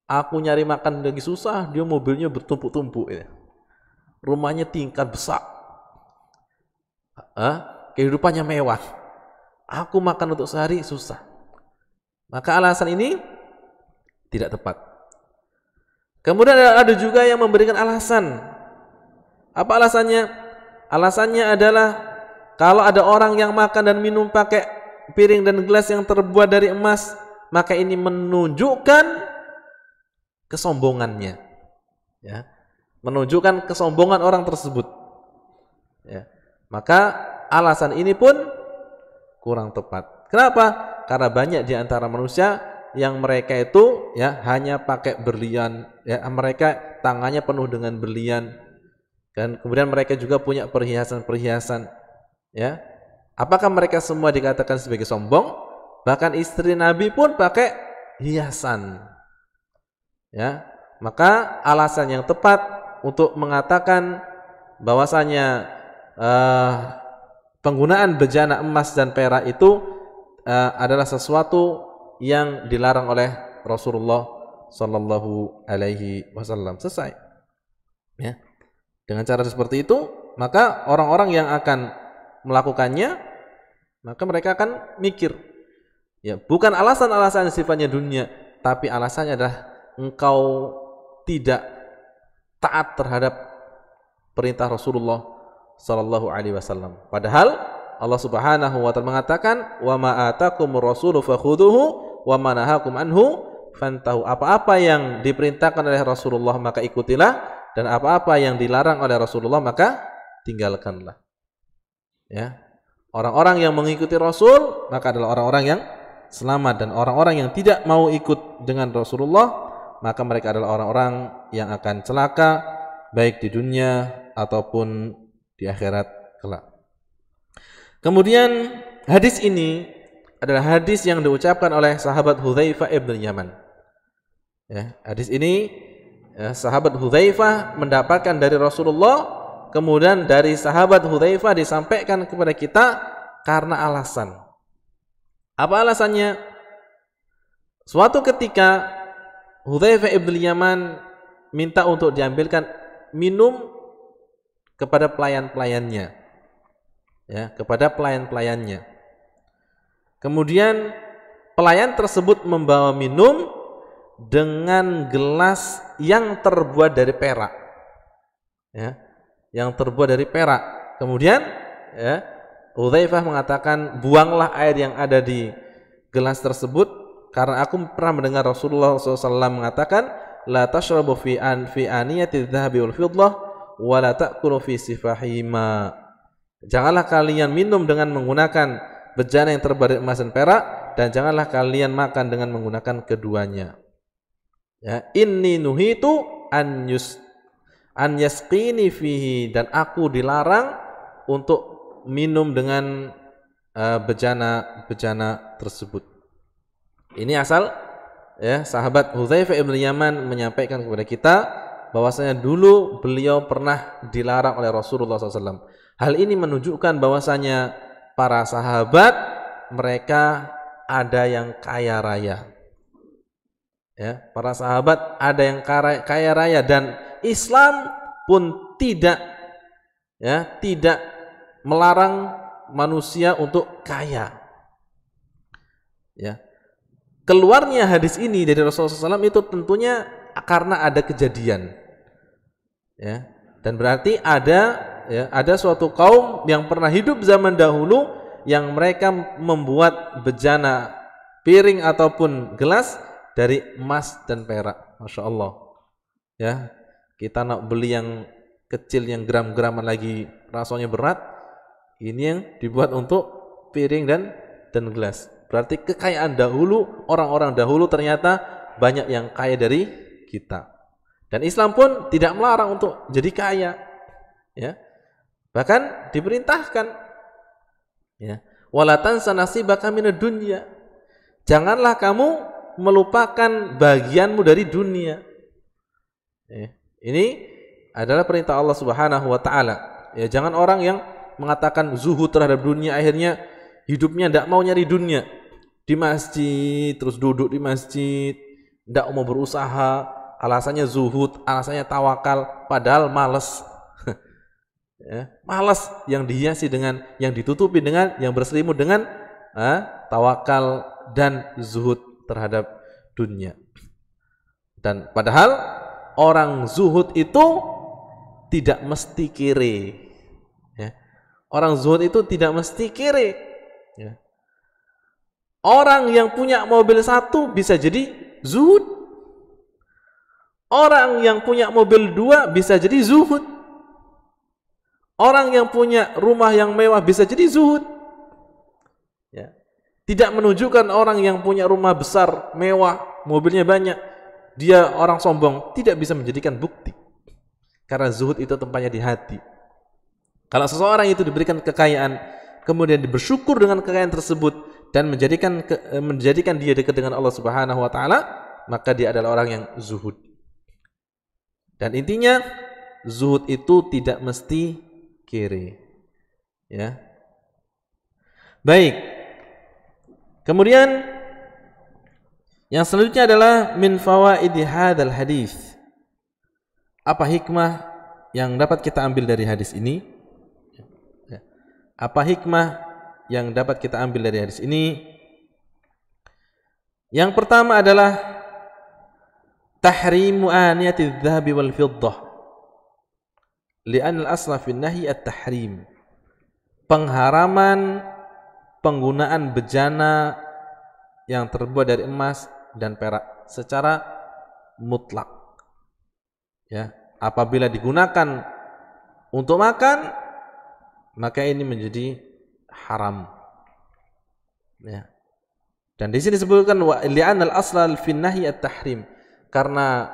Aku nyari makan lagi susah, dia mobilnya bertumpuk-tumpuk, ya. Rumahnya tingkat besar, kehidupannya mewah. Aku makan untuk sehari susah. Maka alasan ini tidak tepat. Kemudian ada juga yang memberikan alasan. Apa alasannya? Alasannya adalah kalau ada orang yang makan dan minum pakai piring dan gelas yang terbuat dari emas, maka ini menunjukkan kesombongannya, ya, menunjukkan kesombongan orang tersebut, ya. Maka alasan ini pun kurang tepat. Kenapa? Karena banyak di antara manusia yang mereka itu, ya, hanya pakai berlian, ya, mereka tangannya penuh dengan berlian, dan kemudian mereka juga punya perhiasan-perhiasan, ya. Apakah mereka semua dikatakan sebagai sombong? Bahkan istri Nabi pun pakai hiasan. Ya, maka alasan yang tepat untuk mengatakan bahwasanya penggunaan bejana emas dan perak itu adalah sesuatu yang dilarang oleh Rasulullah Sallallahu Alaihi Wasallam. Selesai. Ya. Dengan cara seperti itu, maka orang-orang yang akan melakukannya, maka mereka akan mikir. Ya, bukan alasan-alasan sifatnya dunia, tapi alasannya adalah engkau tidak taat terhadap perintah Rasulullah sallallahu alaihi wasallam. Padahal Allah Subhanahu wa taala mengatakan, "Wa ma atakumur rasulu fakhuduhu wa ma nahakum anhu fantahu." Apa-apa yang diperintahkan oleh Rasulullah maka ikutilah, dan apa-apa yang dilarang oleh Rasulullah maka tinggalkanlah. Ya. Orang-orang yang mengikuti Rasul maka adalah orang-orang yang selamat, dan orang-orang yang tidak mau ikut dengan Rasulullah maka mereka adalah orang-orang yang akan celaka baik di dunia ataupun di akhirat kelak. Kemudian hadis ini adalah hadis yang diucapkan oleh sahabat Hudzaifah ibn Yaman. Ya, hadis ini sahabat Hudzaifah mendapatkan dari Rasulullah, kemudian dari sahabat Hudzaifah disampaikan kepada kita karena alasan. Apa alasannya? Suatu ketika Hudzaifah ibn Yaman minta untuk diambilkan minum kepada pelayan-pelayannya, ya, kepada pelayan-pelayannya. Kemudian pelayan tersebut membawa minum dengan gelas yang terbuat dari perak. Ya, yang terbuat dari perak. Kemudian ya, Hudzaifah mengatakan, buanglah air yang ada di gelas tersebut karena aku pernah mendengar Rasulullah SAW mengatakan, la tashrabu fi aniyati adh-dhahabi wal fiddah wa la ta'kulu fi sifahima. Janganlah kalian minum dengan menggunakan bejana yang terbuat dari emas dan perak, dan janganlah kalian makan dengan menggunakan keduanya. Ya, inni nuhitu an yasqini fihi, dan aku dilarang untuk minum dengan bejana tersebut. Ini asal ya, sahabat Hudzaifah ibn Yaman menyampaikan kepada kita bahwasanya dulu beliau pernah dilarang oleh Rasulullah SAW. Hal ini menunjukkan bahwasanya para sahabat mereka ada yang kaya raya. Ya, para sahabat ada yang kaya raya, dan Islam pun tidak melarang manusia untuk kaya. Ya. Keluarnya hadis ini dari Rasulullah SAW itu tentunya karena ada kejadian. Ya. Dan berarti ada suatu kaum yang pernah hidup zaman dahulu yang mereka membuat bejana, piring ataupun gelas dari emas dan perak. Masya Allah. Ya, kita nak beli yang kecil yang gram-graman lagi rasanya berat, ini yang dibuat untuk piring dan gelas. Berarti kekayaan dahulu, orang-orang dahulu ternyata banyak yang kaya dari kita. Dan Islam pun tidak melarang untuk jadi kaya. Ya. Bahkan diperintahkan, ya, wala tansa nasibaka minad dunya. Janganlah kamu melupakan bagianmu dari dunia. Ya. Ini adalah perintah Allah Subhanahu wa taala. Ya, jangan orang yang mengatakan zuhud terhadap dunia, akhirnya hidupnya tidak mau nyari dunia. Di masjid, terus duduk di masjid, tidak mau berusaha, alasannya zuhud, alasannya tawakal, padahal malas. Ya, malas yang dihiasi dengan, yang ditutupi dengan, yang berselimut dengan tawakal dan zuhud terhadap dunia. Dan padahal orang zuhud itu tidak mesti kere. Ya. Orang zuhud itu tidak mesti kere. Ya. Orang yang punya mobil satu bisa jadi zuhud. Orang yang punya mobil dua bisa jadi zuhud. Orang yang punya rumah yang mewah bisa jadi zuhud. Ya. Tidak menunjukkan orang yang punya rumah besar, mewah, mobilnya banyak, dia orang sombong, tidak bisa menjadikan bukti. Karena zuhud itu tempatnya di hati. Kalau seseorang itu diberikan kekayaan, kemudian bersyukur dengan kekayaan tersebut dan menjadikan dia dekat dengan Allah Subhanahu wa taala, maka dia adalah orang yang zuhud. Dan intinya zuhud itu tidak mesti kiri. Ya. Baik. Kemudian yang selanjutnya adalah min fawaidi hadzal hadis. Apa hikmah yang dapat kita ambil dari hadis ini? Apa hikmah yang dapat kita ambil dari hadis ini? Yang pertama adalah tahrimu aniyati adh-dhahabi wal fiddah. Li'an al-asla fi an-nahy at-tahrim. Pengharaman penggunaan bejana yang terbuat dari emas dan perak secara mutlak. Ya, apabila digunakan untuk makan, maka ini menjadi haram. Ya. Dan di sini disebutkan wa li'an al-asla fi an-nahy at-tahrim, karena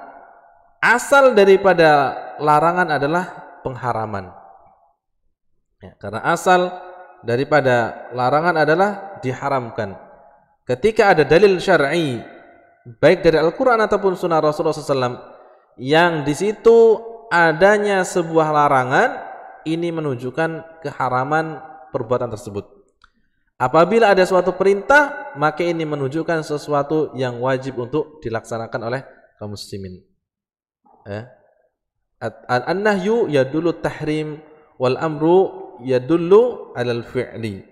asal daripada larangan adalah pengharaman. Ya, karena asal daripada larangan adalah diharamkan. Ketika ada dalil syar'i, baik dari Al-Quran ataupun Sunnah Rasulullah SAW, yang di situ adanya sebuah larangan, ini menunjukkan keharaman perbuatan tersebut. Apabila ada suatu perintah, maka ini menunjukkan sesuatu yang wajib untuk dilaksanakan oleh kaum muslimin. An-nahyu yadullu tahrim wal amru yadullu alal fi'li.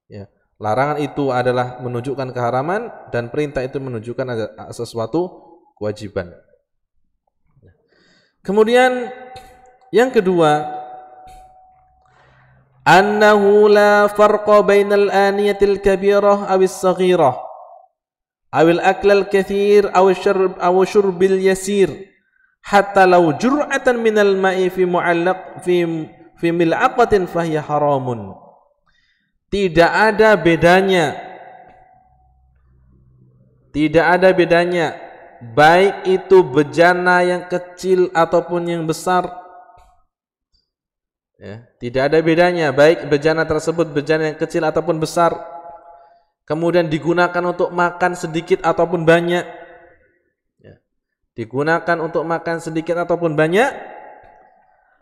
Ya. Larangan itu adalah menunjukkan keharaman dan perintah itu menunjukkan sesuatu kewajiban. Kemudian yang kedua, annahu la farqa bainal aniyatil kabirah awis saghirah awil aklal kathir aw syurbil yasir hatta law jur'atan minal ma'i fi mu'allaq fi mil'aqatin fahiya haramun. Tidak ada bedanya baik itu bejana yang kecil ataupun yang besar. Ya, tidak ada bedanya baik bejana tersebut bejana yang kecil ataupun besar. Kemudian digunakan untuk makan sedikit ataupun banyak. Ya, digunakan untuk makan sedikit ataupun banyak.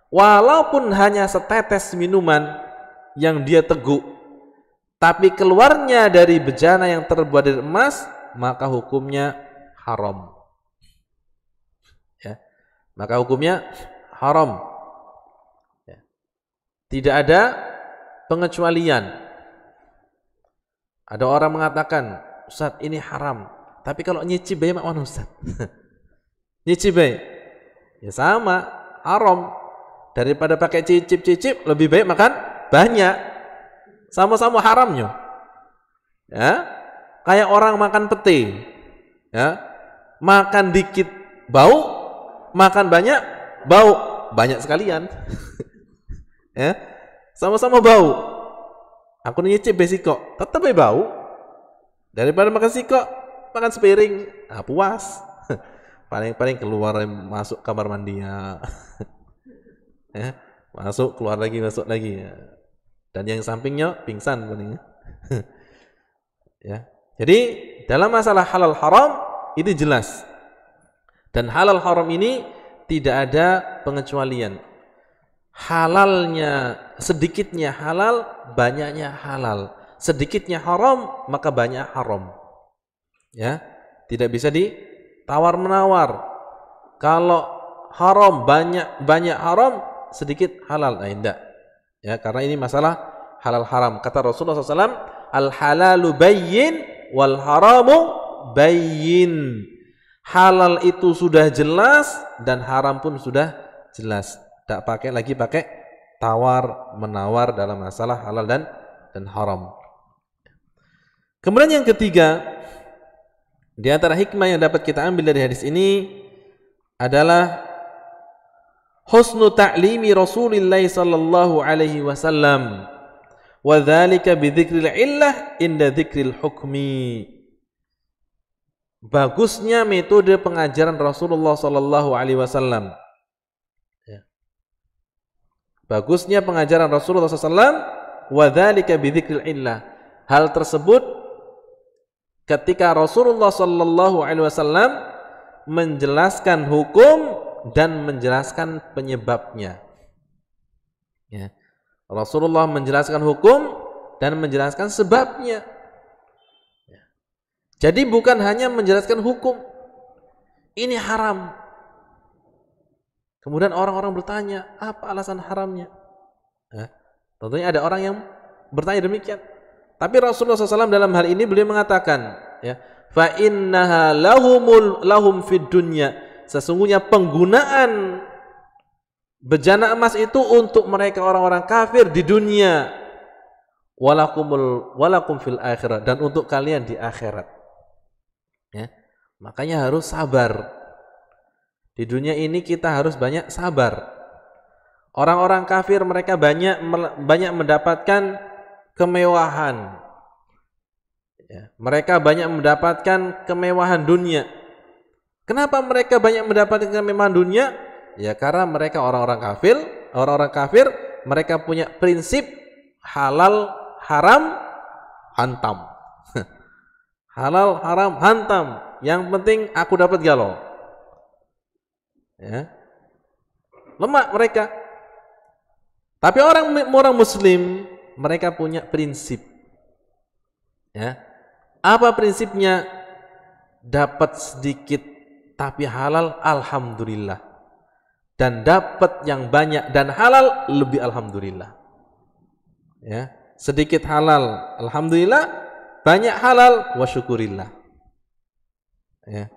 Walaupun hanya setetes minuman yang dia teguk, tapi keluarnya dari bejana yang terbuat dari emas, maka hukumnya haram. Ya, maka hukumnya haram. Ya. Tidak ada pengecualian. Ada orang mengatakan, Ustaz ini haram, tapi kalau nyicip baik mana Ustaz? Nyicip baik? Ya sama, haram. Daripada pakai cicip-cicip, lebih baik makan banyak. Sama-sama haramnya. Ya, kayak orang makan pete. Ya, makan dikit bau, makan banyak bau, banyak sekalian. Ya, sama-sama bau. Aku nyicip besiko, tetap bau. Daripada makan sikok, makan sepiring, puas. Paling-paling keluar masuk kamar mandinya. Ya, masuk keluar lagi masuk lagi. Ya. Dan yang sampingnya pingsan paling. Ya. Jadi dalam masalah halal haram itu jelas. Dan halal haram ini tidak ada pengecualian. Halalnya sedikitnya halal, banyaknya halal. Sedikitnya haram, maka banyak haram. Ya, tidak bisa ditawar-menawar. Kalau haram banyak haram, sedikit halal. Nah, tidak. Ya, karena ini masalah halal haram. Kata Rasulullah SAW, al halalu bayyin wal haramu bayyin. Halal itu sudah jelas dan haram pun sudah jelas. Tak pakai tawar menawar dalam masalah halal dan haram. Kemudian yang ketiga, di antara hikmah yang dapat kita ambil dari hadis ini adalah husnu ta'limi Rasulillah sallallahu alaihi wasallam wa dzalika bi dzikril illah inda dzikril hukmi. Bagusnya metode pengajaran Rasulullah sallallahu alaihi wasallam. Bagusnya pengajaran Rasulullah SAW wa dzalika bi dzikril illah. Hal tersebut ketika Rasulullah sallallahu alaihi wasallam menjelaskan hukum dan menjelaskan penyebabnya. Ya. Rasulullah menjelaskan hukum dan menjelaskan sebabnya. Ya. Jadi bukan hanya menjelaskan hukum, ini haram. Kemudian orang-orang bertanya, apa alasan haramnya? Tentunya ada orang yang bertanya demikian. Tapi Rasulullah SAW dalam hal ini beliau mengatakan, ya, fa innaha lahum fid dunya. Sesungguhnya penggunaan bejana emas itu untuk mereka orang-orang kafir di dunia. Walakum fil akhirat, dan untuk kalian di akhirat. Ya, makanya harus sabar. Di dunia ini kita harus banyak sabar. Orang-orang kafir mereka banyak mendapatkan kemewahan. Ya, mereka banyak mendapatkan kemewahan dunia. Kenapa mereka banyak mendapatkan kemewahan dunia? Ya karena mereka orang-orang kafir, mereka punya prinsip halal haram hantam. Halal haram hantam. Yang penting aku dapat galau. Ya. Lemak mereka. Tapi orang muslim mereka punya prinsip. Ya. Apa prinsipnya? Dapat sedikit tapi halal alhamdulillah. Dan dapat yang banyak dan halal lebih alhamdulillah. Ya, sedikit halal alhamdulillah, banyak halal wa syukurillah. Ya.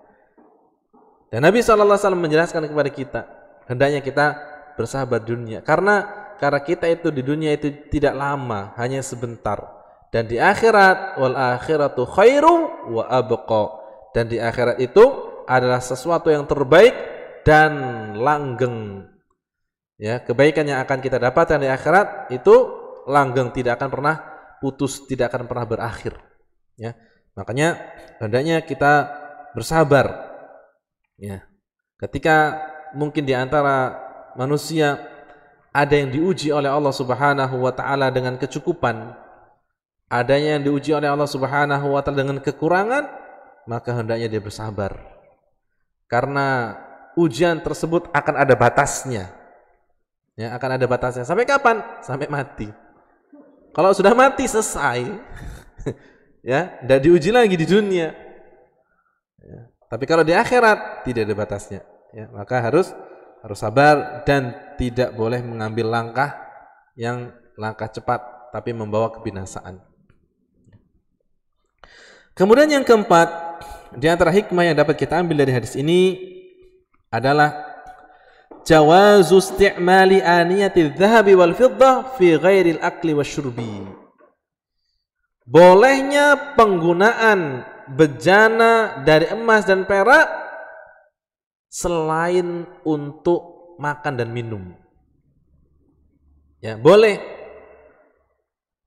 Dan Nabi SAW menjelaskan kepada kita, hendaknya kita bersahabat dunia. Karena kita itu di dunia itu tidak lama, hanya sebentar. Dan di akhirat, wal akhiratu khairu wa abqa. Dan di akhirat itu adalah sesuatu yang terbaik dan langgeng. Ya, kebaikan yang akan kita dapatkan di akhirat itu langgeng, tidak akan pernah putus, tidak akan pernah berakhir. Ya, makanya hendaknya kita bersabar. Ya, ketika mungkin di antara manusia ada yang diuji oleh Allah Subhanahu wa taala dengan kecukupan, adanya yang diuji oleh Allah Subhanahu wa taala dengan kekurangan, maka hendaknya dia bersabar. Karena ujian tersebut akan ada batasnya. Ya, akan ada batasnya. Sampai kapan? Sampai mati. Kalau sudah mati selesai. Ya, tidak diuji lagi di dunia. Ya. Tapi kalau di akhirat tidak ada batasnya. Ya, maka harus sabar dan tidak boleh mengambil langkah cepat tapi membawa kebinasaan. Kemudian yang keempat, di antara hikmah yang dapat kita ambil dari hadis ini adalah jawazu isti'mali aniyati adh-dhahabi wal fiddah fi ghairi al-akli wasyurbi. Bolehnya penggunaan bejana dari emas dan perak selain untuk makan dan minum. Ya, boleh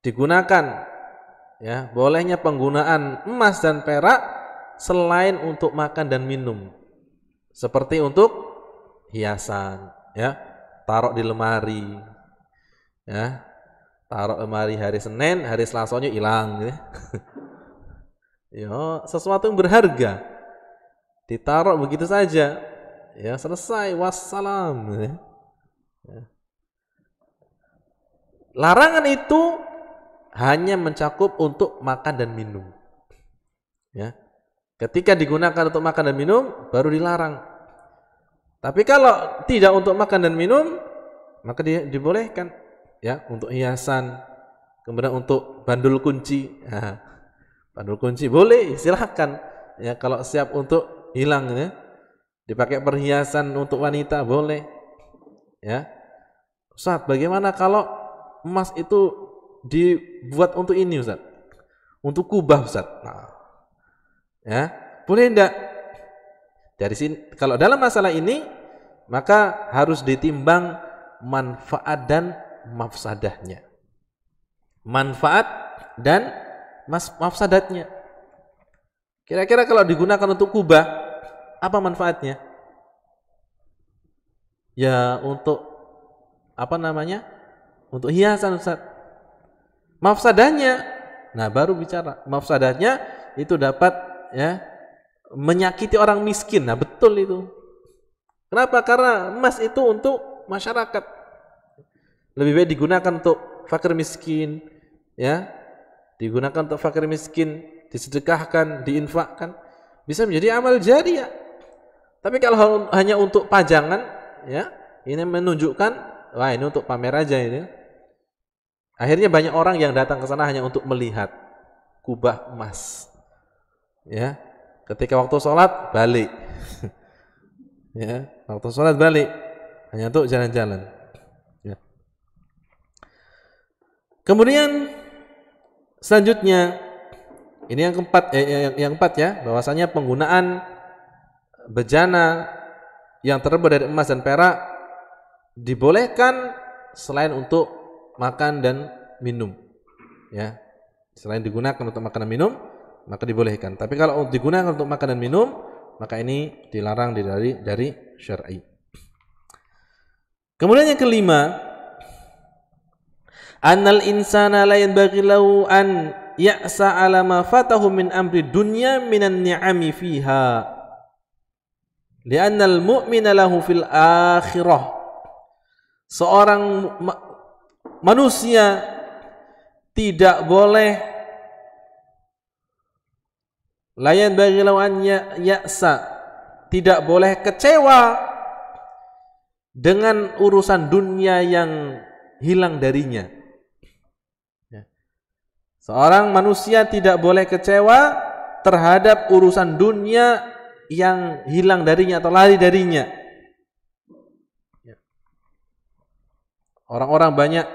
digunakan. Ya, bolehnya penggunaan emas dan perak selain untuk makan dan minum. Seperti untuk hiasan, ya, taruh di lemari. Ya. Taruh lemari hari Senin, hari Selasanya hilang, ya. Ya, sesuatu yang berharga ditaruh begitu saja, ya, selesai, wassalam. Ya. Larangan itu hanya mencakup untuk makan dan minum. Ya. Ketika digunakan untuk makan dan minum baru dilarang. Tapi kalau tidak untuk makan dan minum maka dibolehkan. Ya, untuk hiasan, kemudian untuk bandul kunci. Nah, bandul kunci boleh, silahkan. Ya, kalau siap untuk hilang, ya, dipakai perhiasan untuk wanita boleh. Ya, Ustaz, bagaimana kalau emas itu dibuat untuk ini, Ustaz? Untuk kubah, Ustaz. Nah, ya, boleh enggak? Dari sini, kalau dalam masalah ini maka harus ditimbang manfaat dan mafsadahnya. Manfaat dan mafsadatnya. Kira-kira kalau digunakan untuk kubah, apa manfaatnya? Ya, untuk apa namanya? Untuk hiasan, Ustaz. Mafsadahnya, nah baru bicara. Mafsadahnya itu dapat, ya, menyakiti orang miskin. Nah, betul itu. Kenapa? Karena emas itu untuk masyarakat. Lebih baik digunakan untuk fakir miskin, ya. Digunakan untuk fakir miskin, disedekahkan, diinfakkan, bisa menjadi amal jariah. Tapi kalau hanya untuk pajangan, ya, ini menunjukkan, wah, ini untuk pamer aja ini. Akhirnya banyak orang yang datang ke sana hanya untuk melihat kubah emas. Ya. Ketika waktu sholat balik. Ya, waktu sholat balik hanya untuk jalan-jalan. Kemudian selanjutnya ini yang keempat ya, bahwasanya penggunaan bejana yang terbuat dari emas dan perak dibolehkan selain untuk makan dan minum. Ya. Selain digunakan untuk makan dan minum, maka dibolehkan. Tapi kalau digunakan untuk makan dan minum, maka ini dilarang dari syar'i. Kemudian yang kelima, annal insana la yanbaghi lahu an ya'sa 'ala ma fatahu min amri dunya minan ni'ami fiha li'anna al-mu'mina lahu fil akhirah. Seorang manusia tidak boleh la yanbaghi lahu an ya'sa, tidak boleh kecewa dengan urusan dunia yang hilang darinya. Seorang manusia tidak boleh kecewa terhadap urusan dunia yang hilang darinya atau lari darinya. Orang-orang banyak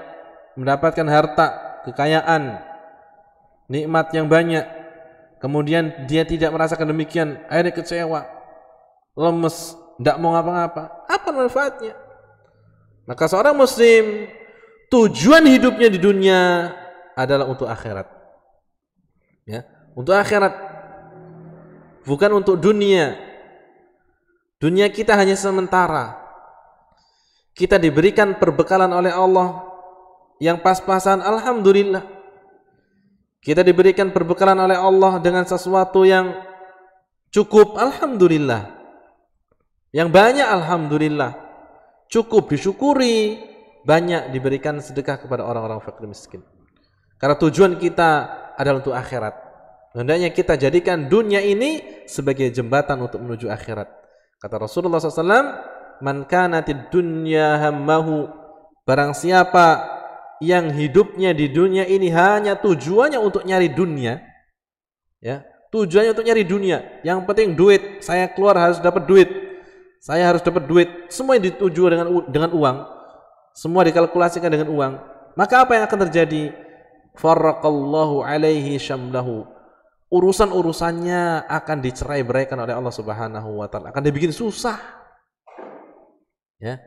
mendapatkan harta, kekayaan, nikmat yang banyak, kemudian dia tidak merasakan demikian, akhirnya kecewa, lemes, tidak mau ngapa-ngapa. Apa manfaatnya? Maka seorang muslim, tujuan hidupnya di dunia adalah untuk akhirat. Ya, untuk akhirat, bukan untuk dunia. Dunia kita hanya sementara. Kita diberikan perbekalan oleh Allah yang pas-pasan, alhamdulillah. Kita diberikan perbekalan oleh Allah dengan sesuatu yang cukup, alhamdulillah. Yang banyak, alhamdulillah. Cukup disyukuri, banyak diberikan sedekah kepada orang-orang fakir miskin. Karena tujuan kita adalah untuk akhirat. Hendaknya kita jadikan dunia ini sebagai jembatan untuk menuju akhirat. Kata Rasulullah SAW, man kanatid dunya hammahu, barang siapa yang hidupnya di dunia ini hanya tujuannya untuk nyari dunia, ya, tujuannya untuk nyari dunia, yang penting duit, saya keluar harus dapat duit, saya harus dapat duit, semua dituju dengan uang, semua dikalkulasikan dengan uang, maka apa yang akan terjadi? Farraqallahu alaihi syamlahu, urusan-urusannya akan dicerai-beraikan oleh Allah Subhanahu wa taala, akan dibikin susah. Ya.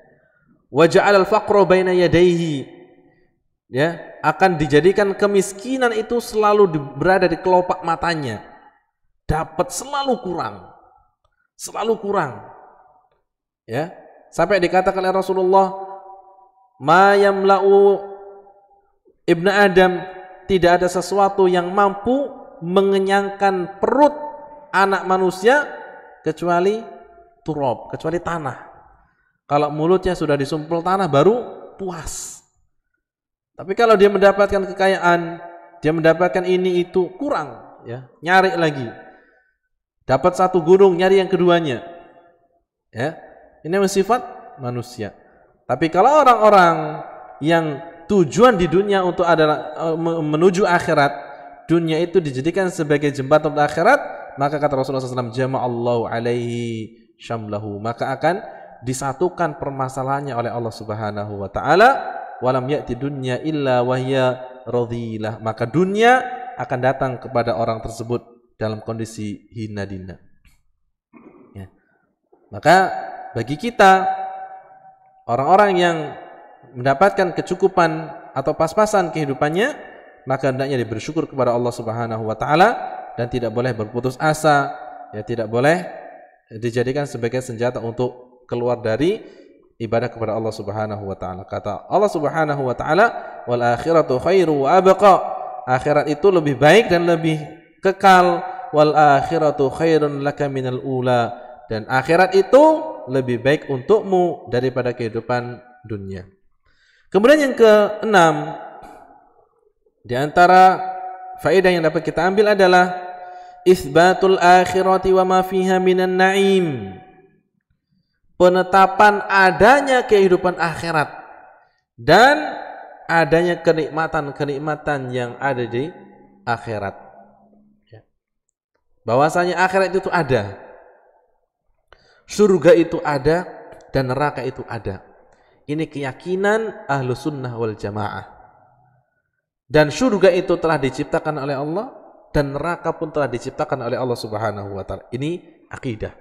Wa ja'alal faqra baina yadayhi, ya, akan dijadikan kemiskinan itu selalu berada di kelopak matanya. Dapat selalu kurang. Selalu kurang. Ya. Sampai dikatakan oleh Rasulullah, ma yamla'u ibnu Adam, tidak ada sesuatu yang mampu mengenyangkan perut anak manusia kecuali turab, kecuali tanah. Kalau mulutnya sudah disumpul tanah baru puas. Tapi kalau dia mendapatkan kekayaan, dia mendapatkan ini itu, kurang, ya, nyari lagi. Dapat satu gunung, nyari yang keduanya. Ya, ini sifat manusia. Tapi kalau orang-orang yang tujuan di dunia untuk adalah menuju akhirat, dunia itu dijadikan sebagai jembatan untuk akhirat, maka kata Rasulullah SAW, jama'allahu alaihi syamlahu, maka akan disatukan permasalahannya oleh Allah Subhanahu wa taala, walam ya'ti dunya illa wahya radhilah, maka dunia akan datang kepada orang tersebut dalam kondisi hina dina. Ya. Maka bagi kita orang-orang yang mendapatkan kecukupan atau pas-pasan kehidupannya, maka hendaknya bersyukur kepada Allah Subhanahu wa taala dan tidak boleh berputus asa, ya, tidak boleh dijadikan sebagai senjata untuk keluar dari ibadah kepada Allah Subhanahu wa taala. Kata Allah Subhanahu wa taala, wal akhiratu khairu wa abqa, akhirat itu lebih baik dan lebih kekal, wal akhiratu khairun laka minal ula, dan akhirat itu lebih baik untukmu daripada kehidupan dunia. Kemudian yang keenam, di antara faedah yang dapat kita ambil adalah isbatul akhirati wa ma fiha minan na'im, penetapan adanya kehidupan akhirat dan adanya kenikmatan-kenikmatan yang ada di akhirat. Bahwasanya akhirat itu ada, surga itu ada, dan neraka itu ada. Ini keyakinan ahlu sunnah wal jamaah. Dan surga itu telah diciptakan oleh Allah, dan neraka pun telah diciptakan oleh Allah Subhanahu wa taala. Ini akidah.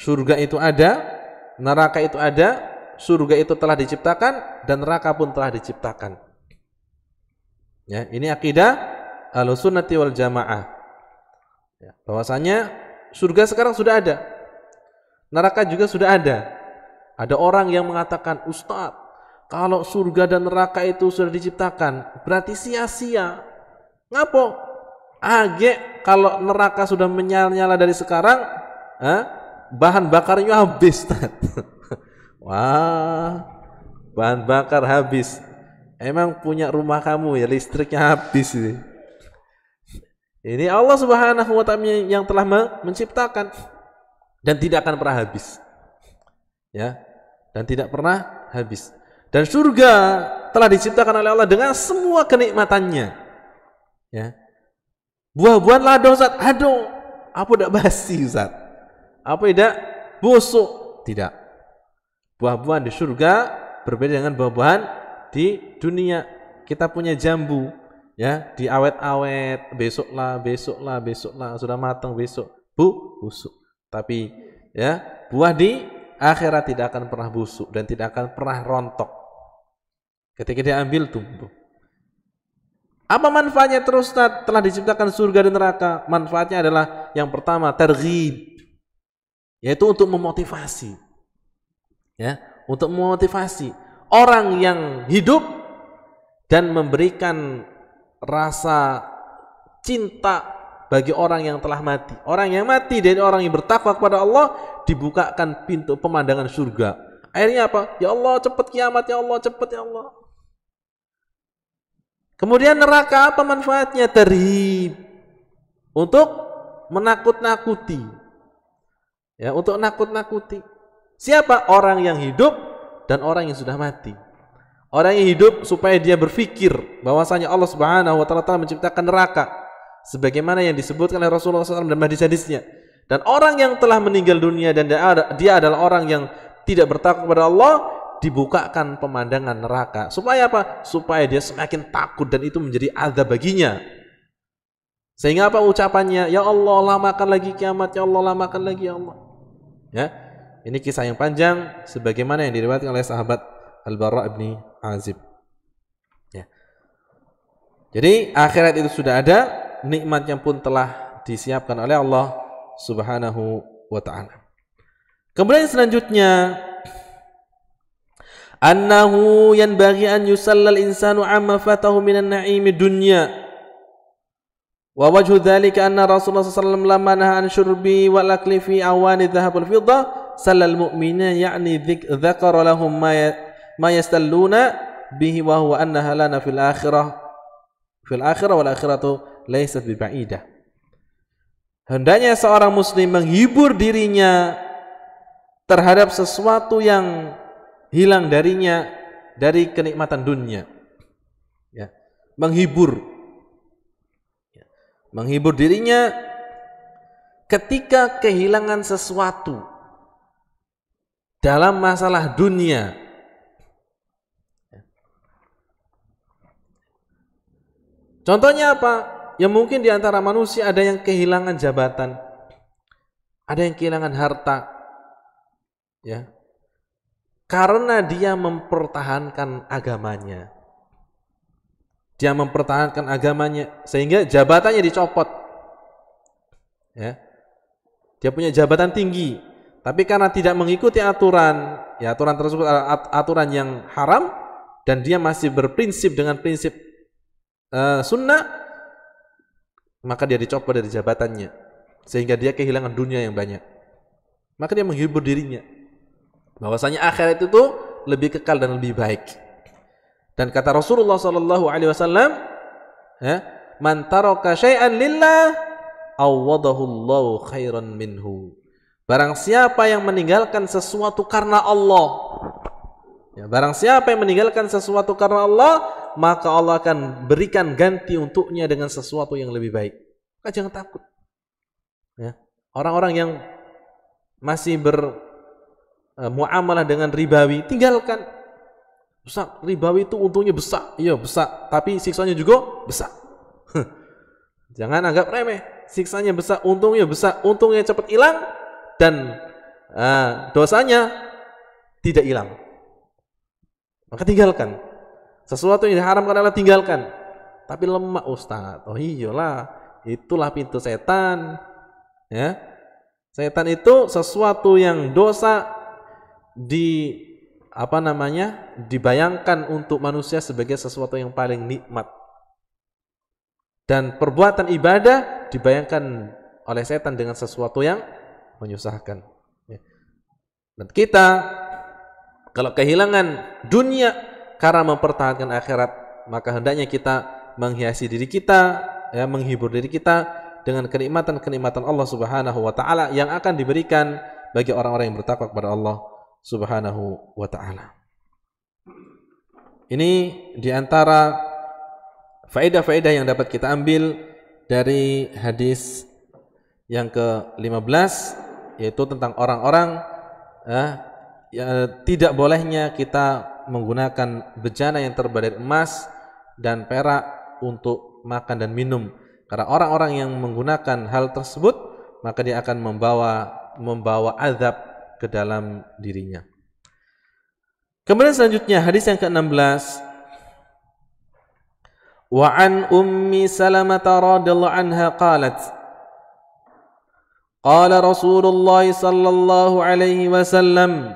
Surga itu ada, neraka itu ada, surga itu telah diciptakan dan neraka pun telah diciptakan. Ya, ini akidah Ahlussunnati wal Jamaah. Ya, bahwasanya surga sekarang sudah ada, neraka juga sudah ada. Ada orang yang mengatakan, Ustaz, kalau surga dan neraka itu sudah diciptakan, berarti sia-sia. Ngapo? Age, kalau neraka sudah menyala-nyala dari sekarang, bahan bakarnya habis. Wah, bahan bakar habis. Emang punya rumah kamu ya listriknya habis ini. Ini Allah Subhanahu wa taala yang telah menciptakan dan tidak akan pernah habis. Ya, dan tidak pernah habis. Dan surga telah diciptakan oleh Allah dengan semua kenikmatannya. Ya. Buah-buahan lado, Ustaz. Aduh, Apa tidak basi, Ustaz? Apa tidak busuk? Tidak. Buah-buahan di surga berbeda dengan buah-buahan di dunia. Kita punya jambu, ya, diawet-awet, besoklah, sudah matang besok, busuk. Tapi ya, buah di akhirat tidak akan pernah busuk dan tidak akan pernah rontok. Ketika diambil tumbuh. Apa manfaatnya terus telah diciptakan surga dan neraka? Manfaatnya adalah yang pertama targhib, yaitu untuk memotivasi. Ya, untuk memotivasi orang yang hidup dan memberikan rasa cinta bagi orang yang telah mati. Orang yang mati dari orang yang bertakwa kepada Allah dibukakan pintu pemandangan surga. Akhirnya apa? Ya Allah, cepat kiamat, ya Allah, cepat ya Allah. Kemudian neraka apa manfaatnya? Tarhib, untuk menakut-nakuti. Ya, untuk nakut-nakuti. Siapa? Orang yang hidup dan orang yang sudah mati. Orang yang hidup supaya dia berpikir bahwasanya Allah Subhanahu wa taala telah menciptakan neraka sebagaimana yang disebutkan oleh Rasulullah SAW dalam hadis-hadisnya. Dan orang yang telah meninggal dunia dan dia adalah orang yang tidak bertakwa kepada Allah, dibukakan pemandangan neraka. Supaya apa? Supaya dia semakin takut dan itu menjadi azab baginya. Sehingga apa ucapannya? Ya Allah, lamakan lagi kiamat, ya Allah, lamakan lagi ya Allah. Ya. Ini kisah yang panjang sebagaimana yang diriwayatkan oleh sahabat Al-Bara' bin Azib. Ya. Jadi akhirat itu sudah ada, nikmatnya pun telah disiapkan oleh Allah Subhanahu wa taala. Kemudian selanjutnya, annahu yanbaghi an yusallal insanu amma fatahu minan na'imi dunya. Wa wajhu dzalika anna Rasulullah sallallahu alaihi wasallam lamma nahaa an syurbi wal akli fi awani dhahab wal fiddah sallal mu'minina ya'ni dzakara lahum ma yastalluna bihi wa huwa annaha lana fil akhirah wal akhiratu laysat bi ba'idah. Hendaknya seorang muslim menghibur dirinya terhadap sesuatu yang hilang darinya dari kenikmatan dunia. Ya, menghibur dirinya ketika kehilangan sesuatu dalam masalah dunia. Contohnya apa? Ya mungkin di antara manusia ada yang kehilangan jabatan, ada yang kehilangan harta, ya, karena dia mempertahankan agamanya. Dia mempertahankan agamanya sehingga jabatannya dicopot. Ya. Dia punya jabatan tinggi, tapi karena tidak mengikuti aturan, ya aturan tersebut adalah aturan yang haram dan dia masih berprinsip dengan prinsip sunnah, maka dia dicopot dari jabatannya sehingga dia kehilangan dunia yang banyak. Maka dia menghibur dirinya bahwasanya akhirat itu lebih kekal dan lebih baik. Dan kata Rasulullah sallallahu alaihi wasallam, ya, man taraka syai'an lillah awadahu Allahu khairan minhu. Barang siapa yang meninggalkan sesuatu karena Allah, ya, barang siapa yang meninggalkan sesuatu karena Allah, maka Allah akan berikan ganti untuknya dengan sesuatu yang lebih baik. Maka jangan takut. Ya. Orang-orang yang masih bermuamalah dengan ribawi, tinggalkan. Besar, ribawi itu untungnya besar. Iya, besar, tapi siksanya juga besar. Jangan anggap remeh. Siksanya besar, untungnya besar, untungnya cepat hilang dan dosanya tidak hilang. Maka tinggalkan. Sesuatu yang diharamkan adalah tinggalkan. Tapi lemak, Ustaz. Oh iyalah, itulah pintu setan. Ya. Setan itu sesuatu yang dosa dibayangkan untuk manusia sebagai sesuatu yang paling nikmat. Dan perbuatan ibadah dibayangkan oleh setan dengan sesuatu yang menyusahkan. Dan kita kalau kehilangan dunia karena mempertahankan akhirat, maka hendaknya kita menghiasi diri kita, ya, menghibur diri kita dengan kenikmatan-kenikmatan Allah Subhanahu wa taala yang akan diberikan bagi orang-orang yang bertakwa kepada Allah Subhanahu wa ta'ala. Ini diantara faedah-faedah yang dapat kita ambil dari hadis Yang ke-15 yaitu tentang orang-orang tidak bolehnya kita menggunakan bejana yang terbuat dari emas dan perak untuk makan dan minum. Karena orang-orang yang menggunakan hal tersebut, maka dia akan membawa azab ke dalam dirinya. Kemudian selanjutnya hadis yang ke-16. Wa an Ummi Salamah radhiyallahu anha qalat qala Rasulullah sallallahu alaihi wasallam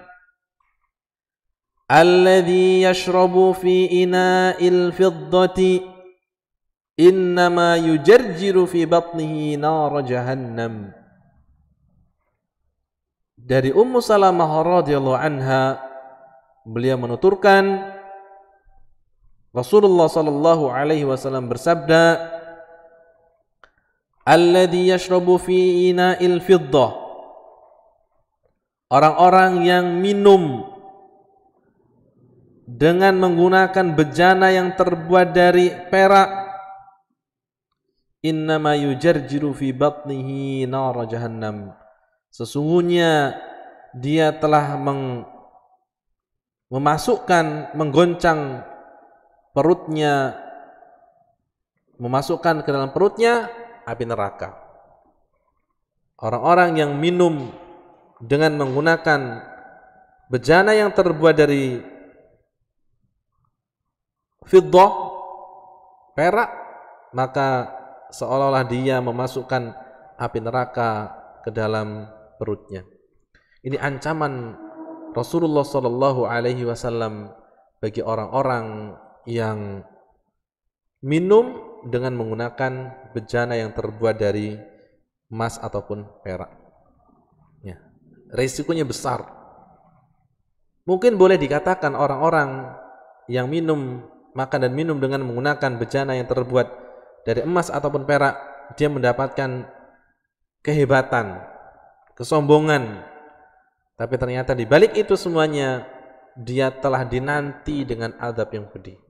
alladhi yashrabu fi ina'il fiddati innama yujarjiru fi batnihi nar jahannam. Dari Ummu Salamah radhiyallahu anha, beliau menuturkan Rasulullah sallallahu alaihi wasallam bersabda, alladhi yashrabu fi ina'il fiddah, orang-orang yang minum dengan menggunakan bejana yang terbuat dari perak, innama yujarjiru fi batnihi nar jahannam, sesungguhnya dia telah menggoncang perutnya, memasukkan ke dalam perutnya api neraka. Orang-orang yang minum dengan menggunakan bejana yang terbuat dari fiddah, perak, maka seolah-olah dia memasukkan api neraka ke dalam perutnya. Ini ancaman Rasulullah sallallahu alaihi wasallam bagi orang-orang yang minum dengan menggunakan bejana yang terbuat dari emas ataupun perak. Ya, risikonya besar. Mungkin boleh dikatakan orang-orang yang makan dan minum dengan menggunakan bejana yang terbuat dari emas ataupun perak, dia mendapatkan kehebatan, kesombongan. Tapi ternyata di balik itu semuanya, dia telah dinanti dengan azab yang pedih.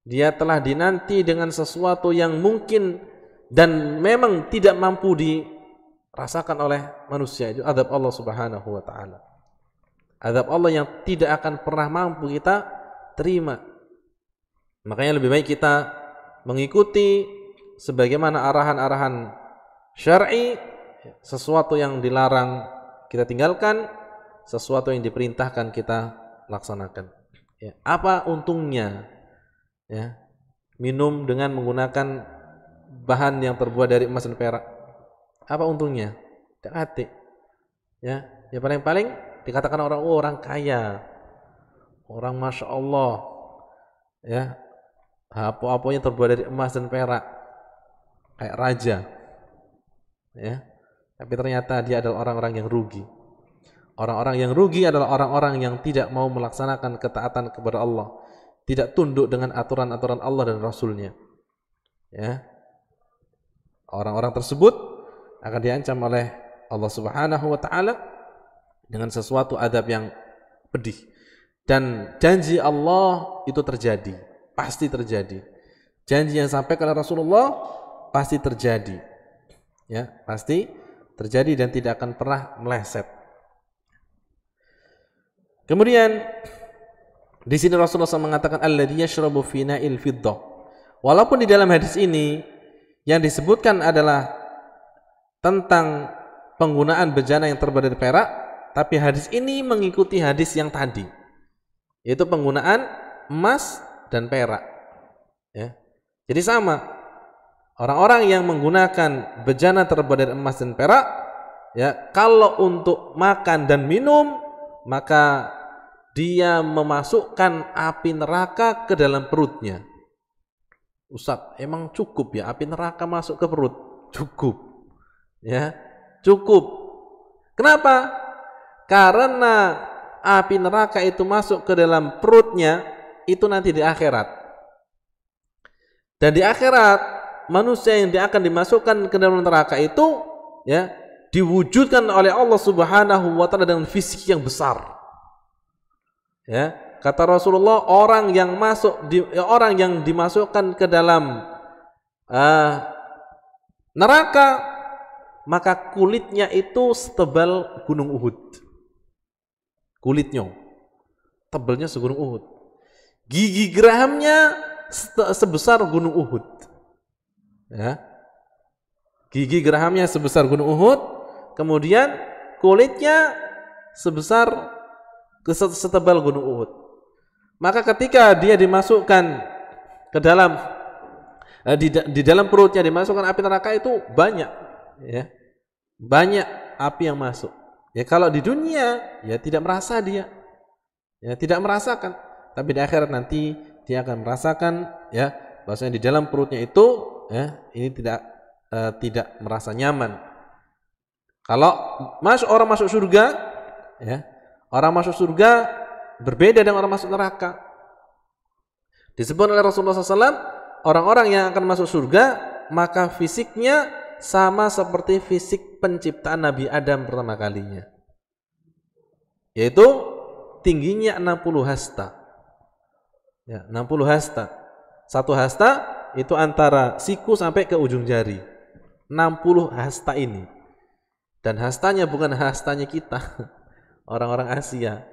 Dia telah dinanti dengan sesuatu yang mungkin dan memang tidak mampu dirasakan oleh manusia, itu azab Allah Subhanahu wa taala. Azab Allah yang tidak akan pernah mampu kita terima. Makanya lebih baik kita mengikuti sebagaimana arahan-arahan syar'i, sesuatu yang dilarang kita tinggalkan, sesuatu yang diperintahkan kita laksanakan. Ya, apa untungnya ya minum dengan menggunakan bahan yang terbuat dari emas dan perak? Apa untungnya? Tidak hati. Ya, paling-paling dikatakan orang kaya, orang masya Allah, ya, apa-apanya terbuat dari emas dan perak, kayak raja, ya. Tapi ternyata dia adalah orang-orang yang rugi. Orang-orang yang rugi adalah orang-orang yang tidak mau melaksanakan ketaatan kepada Allah, tidak tunduk dengan aturan-aturan Allah dan Rasulnya. Ya, orang-orang tersebut akan diancam oleh Allah Subhanahu wa taala dengan sesuatu adab yang pedih. Dan janji Allah itu terjadi, pasti terjadi. Janji yang disampaikan oleh Rasulullah pasti terjadi. Ya, pasti terjadi dan tidak akan pernah meleset. Kemudian di sini Rasulullah SAW mengatakan alladzi yashrabu fi na'il fiddah. Walaupun di dalam hadis ini yang disebutkan adalah tentang penggunaan bejana yang terbuat dari perak, tapi hadis ini mengikuti hadis yang tadi, yaitu penggunaan emas dan perak. Ya. Jadi sama, orang-orang yang menggunakan bejana terbuat dari emas dan perak, ya, kalau untuk makan dan minum, maka dia memasukkan api neraka ke dalam perutnya. Ustaz, emang cukup ya api neraka masuk ke perut? Cukup. Ya, cukup. Kenapa? Karena api neraka itu masuk ke dalam perutnya itu nanti di akhirat. Dan di akhirat manusia yang akan dimasukkan ke dalam neraka itu, ya, diwujudkan oleh Allah Subhanahu wa taala dengan fisik yang besar. Ya, kata Rasulullah, orang yang dimasukkan ke dalam neraka maka kulitnya itu setebal gunung Uhud. Kulitnya tebalnya segunung Uhud. Gigi gerahamnya sebesar gunung Uhud. Ya. Gigi gerahamnya sebesar gunung Uhud, kemudian kulitnya sebesar setebal gunung Uhud. Maka ketika dia dimasukkan ke dalam di dalam perutnya dimasukkan api neraka itu banyak, ya. Banyak api yang masuk. Ya kalau di dunia ya tidak merasa dia. Ya tidak merasakan, tapi di akhirat nanti dia akan merasakan ya bahwasanya di dalam perutnya itu ya ini tidak merasa nyaman. Kalau orang masuk surga ya, orang masuk surga berbeda dengan orang masuk neraka. Disebut oleh Rasulullah SAW, orang-orang yang akan masuk surga maka fisiknya sama seperti fisik penciptaan Nabi Adam pertama kalinya, yaitu tingginya 60 hasta. Ya, 60 hasta. Satu hasta itu antara siku sampai ke ujung jari. 60 hasta ini. Dan hastanya bukan hastanya kita, orang-orang Asia.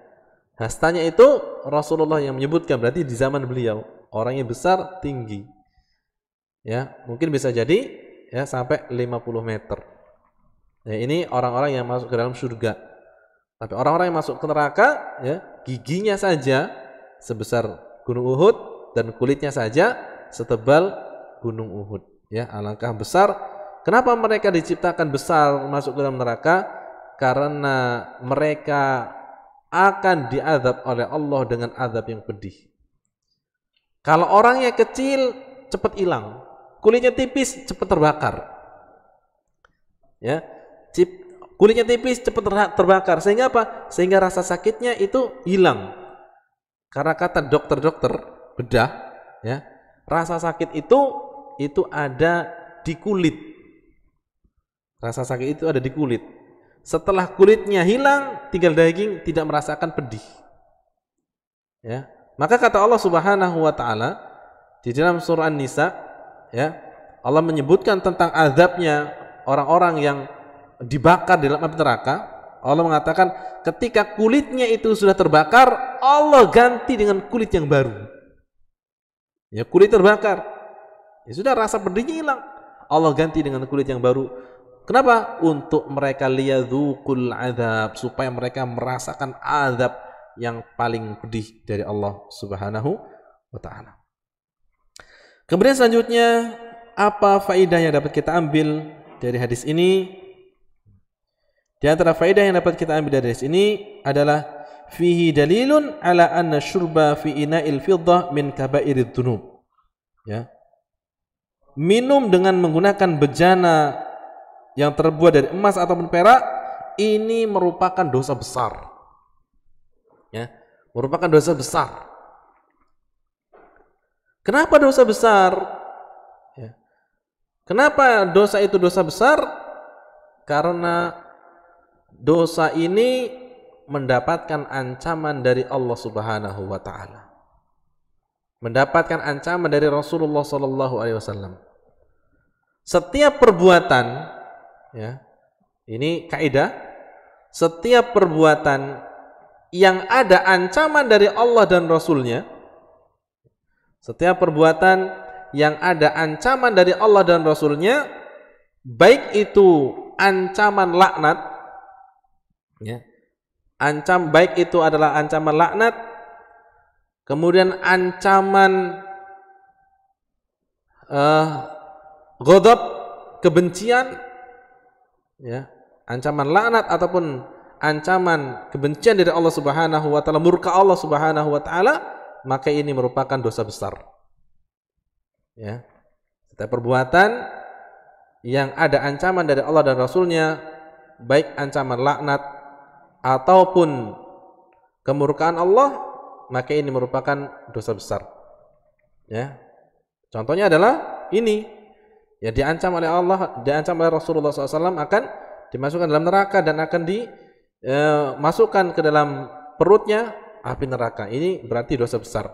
Hastanya itu Rasulullah yang menyebutkan, berarti di zaman beliau orangnya besar, tinggi. Ya, mungkin bisa jadi ya sampai 50 meter. Ya, ini orang-orang yang masuk ke dalam surga. Tapi orang-orang yang masuk ke neraka, ya, giginya saja sebesar gunung Uhud dan kulitnya saja setebal gunung Uhud. Ya, alangkah besar. Kenapa mereka diciptakan besar masuk ke dalam neraka? Karena mereka akan diazab oleh Allah dengan azab yang pedih. Kalau orangnya kecil, cepat hilang. Kulitnya tipis, cepat terbakar. Ya, kulitnya tipis cepat terbakar, sehingga apa? Sehingga rasa sakitnya itu hilang. Karena kata dokter-dokter bedah, ya, rasa sakit itu ada di kulit. Rasa sakit itu ada di kulit. Setelah kulitnya hilang, tinggal daging, tidak merasakan pedih. Ya, maka kata Allah Subhanahu wa taala di dalam surah An-Nisa, ya, Allah menyebutkan tentang azabnya orang-orang yang dibakar di dalam api neraka. Allah mengatakan ketika kulitnya itu sudah terbakar, Allah ganti dengan kulit yang baru. Ya, kulit terbakar. Ya sudah, rasa pedihnya hilang. Allah ganti dengan kulit yang baru. Kenapa? Untuk mereka liyadzuqul azab, supaya mereka merasakan azab yang paling pedih dari Allah Subhanahu wa taala. Kemudian selanjutnya, apa faedah yang dapat kita ambil dari hadis ini? Di antara faedah yang dapat kita ambil dari hadis ini adalah fihi dalilun ala anna syurba fi ina'il fiddah min kabairid dzunub. Ya. Minum dengan menggunakan bejana yang terbuat dari emas ataupun perak ini merupakan dosa besar. Ya, merupakan dosa besar. Kenapa dosa besar? Ya. Kenapa dosa itu dosa besar? Karena dosa ini mendapatkan ancaman dari Allah Subhanahu wa taala. Mendapatkan ancaman dari Rasulullah sallallahu alaihi wasallam. Setiap perbuatan, ya. Ini kaidah, setiap perbuatan yang ada ancaman dari Allah dan Rasulnya, setiap perbuatan yang ada ancaman dari Allah dan Rasulnya, baik itu ancaman laknat, ya, baik itu adalah ancaman laknat, kemudian ancaman ghadab, kebencian, ya, ancaman laknat ataupun ancaman kebencian dari Allah Subhanahu wa taala, murka Allah Subhanahu wa taala, maka ini merupakan dosa besar. Ya. Setiap perbuatan yang ada ancaman dari Allah dan Rasulnya, baik ancaman laknat ataupun kemurkaan Allah, maka ini merupakan dosa besar. Ya. Contohnya adalah ini, ya, diancam oleh Allah, diancam oleh Rasulullah SAW akan dimasukkan dalam neraka dan akan dimasukkan ke dalam perutnya api neraka. Ini berarti dosa besar.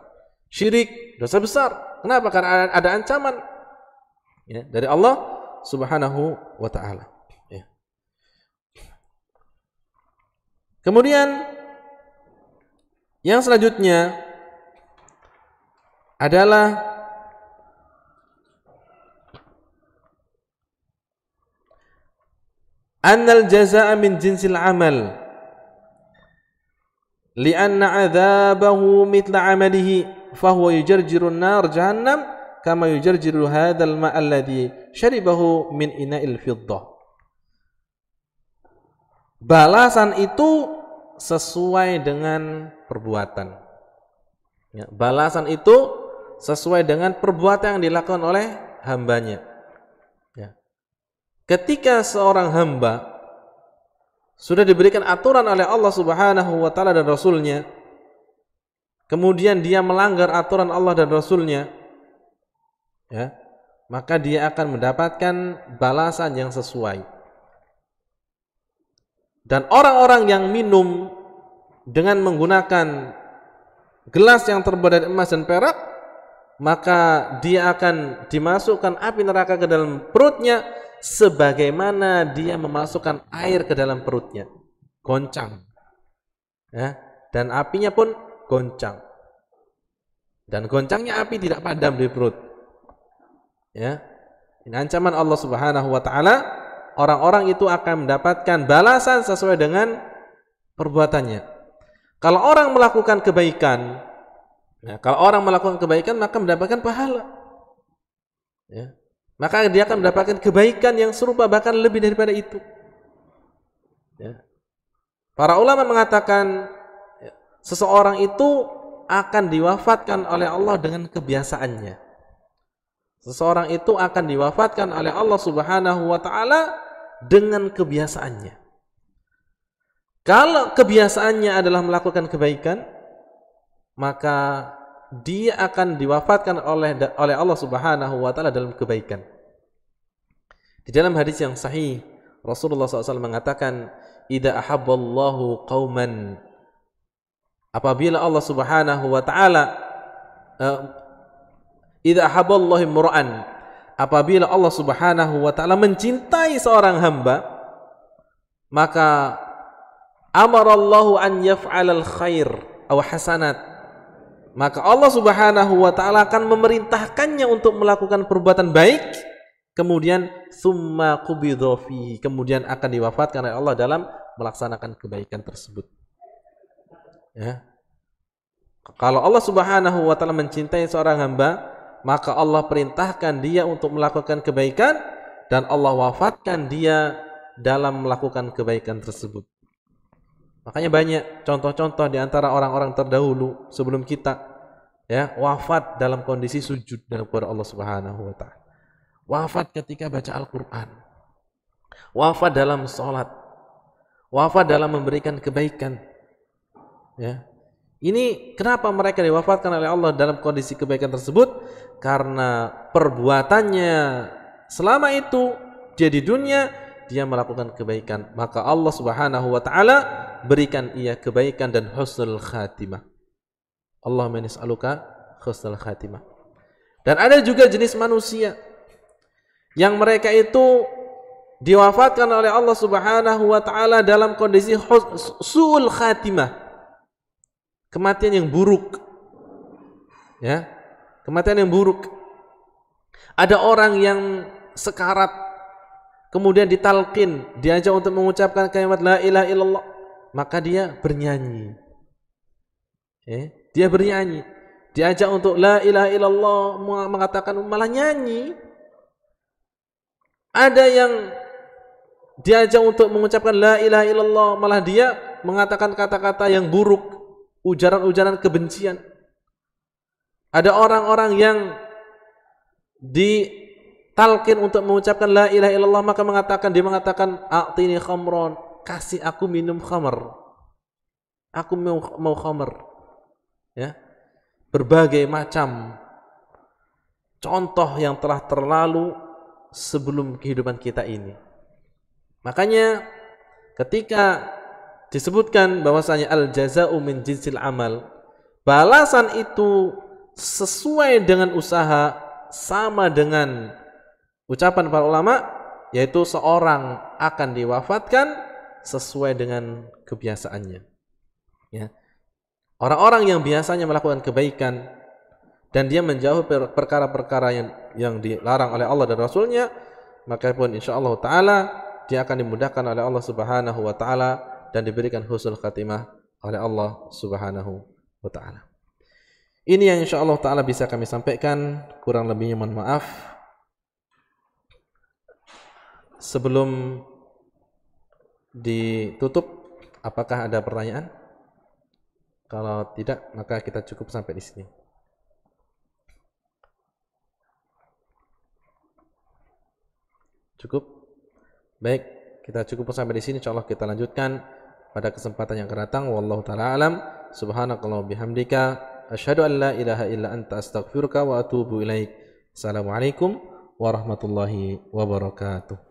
Syirik, dosa besar. Kenapa? Karena ada ancaman, ya, dari Allah Subhanahu wa taala. Ya. Kemudian yang selanjutnya adalah annal jazaa'a min jinsil amal li'anna 'adzabahu mithla 'amalihi fahuwa yujarjiru an-nar jahannam kama yujarjiru hadzal ma' alladhi syaribahu min ina'il fiddah. Balasan itu sesuai dengan perbuatan. Ya, balasan itu sesuai dengan perbuatan yang dilakukan oleh hambanya. Ya. Ketika seorang hamba sudah diberikan aturan oleh Allah Subhanahu wa taala dan Rasulnya, kemudian dia melanggar aturan Allah dan Rasulnya, ya, maka dia akan mendapatkan balasan yang sesuai. Dan orang-orang yang minum dengan menggunakan gelas yang terbuat dari emas dan perak, maka dia akan dimasukkan api neraka ke dalam perutnya sebagaimana dia memasukkan air ke dalam perutnya. Goncang. Ya, dan apinya pun goncang. Dan goncangnya api tidak padam di perut. Ya. Ini ancaman Allah Subhanahu wa taala. Orang-orang itu akan mendapatkan balasan sesuai dengan perbuatannya. Kalau orang melakukan kebaikan, maka mendapatkan pahala. Ya. Maka dia akan mendapatkan kebaikan yang serupa, bahkan lebih daripada itu. Ya. Para ulama mengatakan seseorang itu akan diwafatkan oleh Allah dengan kebiasaannya. Seseorang itu akan diwafatkan oleh Allah Subhanahu wa taala dengan kebiasaannya. Kalau kebiasaannya adalah melakukan kebaikan, maka dia akan diwafatkan oleh Allah Subhanahu wa taala dalam kebaikan. Di dalam hadis yang sahih, Rasulullah SAW mengatakan, "Idza ahabballahu qauman," apabila Allah Subhanahu wa taala idza ahabballahu imra'an, apabila Allah Subhanahu wa taala mencintai seorang hamba, maka amarallahu an yaf'alal khair aw hasanat, maka Allah Subhanahu wa taala akan memerintahkannya untuk melakukan perbuatan baik, kemudian summa qubidha fihi, kemudian akan diwafatkan oleh Allah dalam melaksanakan kebaikan tersebut. Ya. Kalau Allah Subhanahu wa taala mencintai seorang hamba, maka Allah perintahkan dia untuk melakukan kebaikan dan Allah wafatkan dia dalam melakukan kebaikan tersebut. Makanya banyak contoh-contoh di antara orang-orang terdahulu sebelum kita, ya, wafat dalam kondisi sujud kepada Allah Subhanahu wa taala. Wafat ketika baca Al-Qur'an. Wafat dalam salat. Wafat dalam memberikan kebaikan. Ya. Ini kenapa mereka diwafatkan oleh Allah dalam kondisi kebaikan tersebut? Karena perbuatannya selama itu dia di dunia, dia melakukan kebaikan, maka Allah Subhanahu wa taala berikan ia kebaikan dan husnul khatimah. Allahumma nas'aluka husnul khatimah. Dan ada juga jenis manusia yang mereka itu diwafatkan oleh Allah Subhanahu wa taala dalam kondisi su'ul khatimah. Kematian yang buruk. Ya. Kematian yang buruk. Ada orang yang sekarat, kemudian ditalqin, diajak untuk mengucapkan kalimat la ilaha illallah, maka dia bernyanyi. Dia bernyanyi. Diajak untuk la ilaha illallah, mengatakan malah nyanyi. Ada yang diajak untuk mengucapkan la ilaha illallah, malah dia mengatakan kata-kata yang buruk, ujaran-ujaran kebencian. Ada orang-orang yang ditalqin untuk mengucapkan la ilaha illallah, maka dia mengatakan a'tini khamron, kasih aku minum khamr. Aku mau khamr. Ya. Berbagai macam contoh yang telah terlalu sebelum kehidupan kita ini. Makanya ketika disebutkan bahwasanya al-jaza'u min jinsil amal, balasan itu sesuai dengan usaha, sama dengan ucapan para ulama, yaitu seorang akan diwafatkan sesuai dengan kebiasaannya. Ya. Orang-orang yang biasanya melakukan kebaikan dan dia menjauh perkara-perkara yang dilarang oleh Allah dan Rasulnya, maka pun insyaallah taala dia akan dimudahkan oleh Allah Subhanahu wa taala dan diberikan husnul khatimah oleh Allah Subhanahu wa taala. Ini yang insyaallah taala bisa kami sampaikan, kurang lebihnya mohon maaf. Sebelum ditutup, apakah ada pertanyaan? Kalau tidak, maka kita cukup sampai di sini. Cukup? Baik, kita cukup sampai di sini. Insyaallah kita lanjutkan pada kesempatan yang akan datang. Wallahu taala alam. Subhanakallah bihamdika asyhadu an la ilaha illa anta astaghfiruka wa atubu ilaik. Assalamualaikum warahmatullahi wabarakatuh.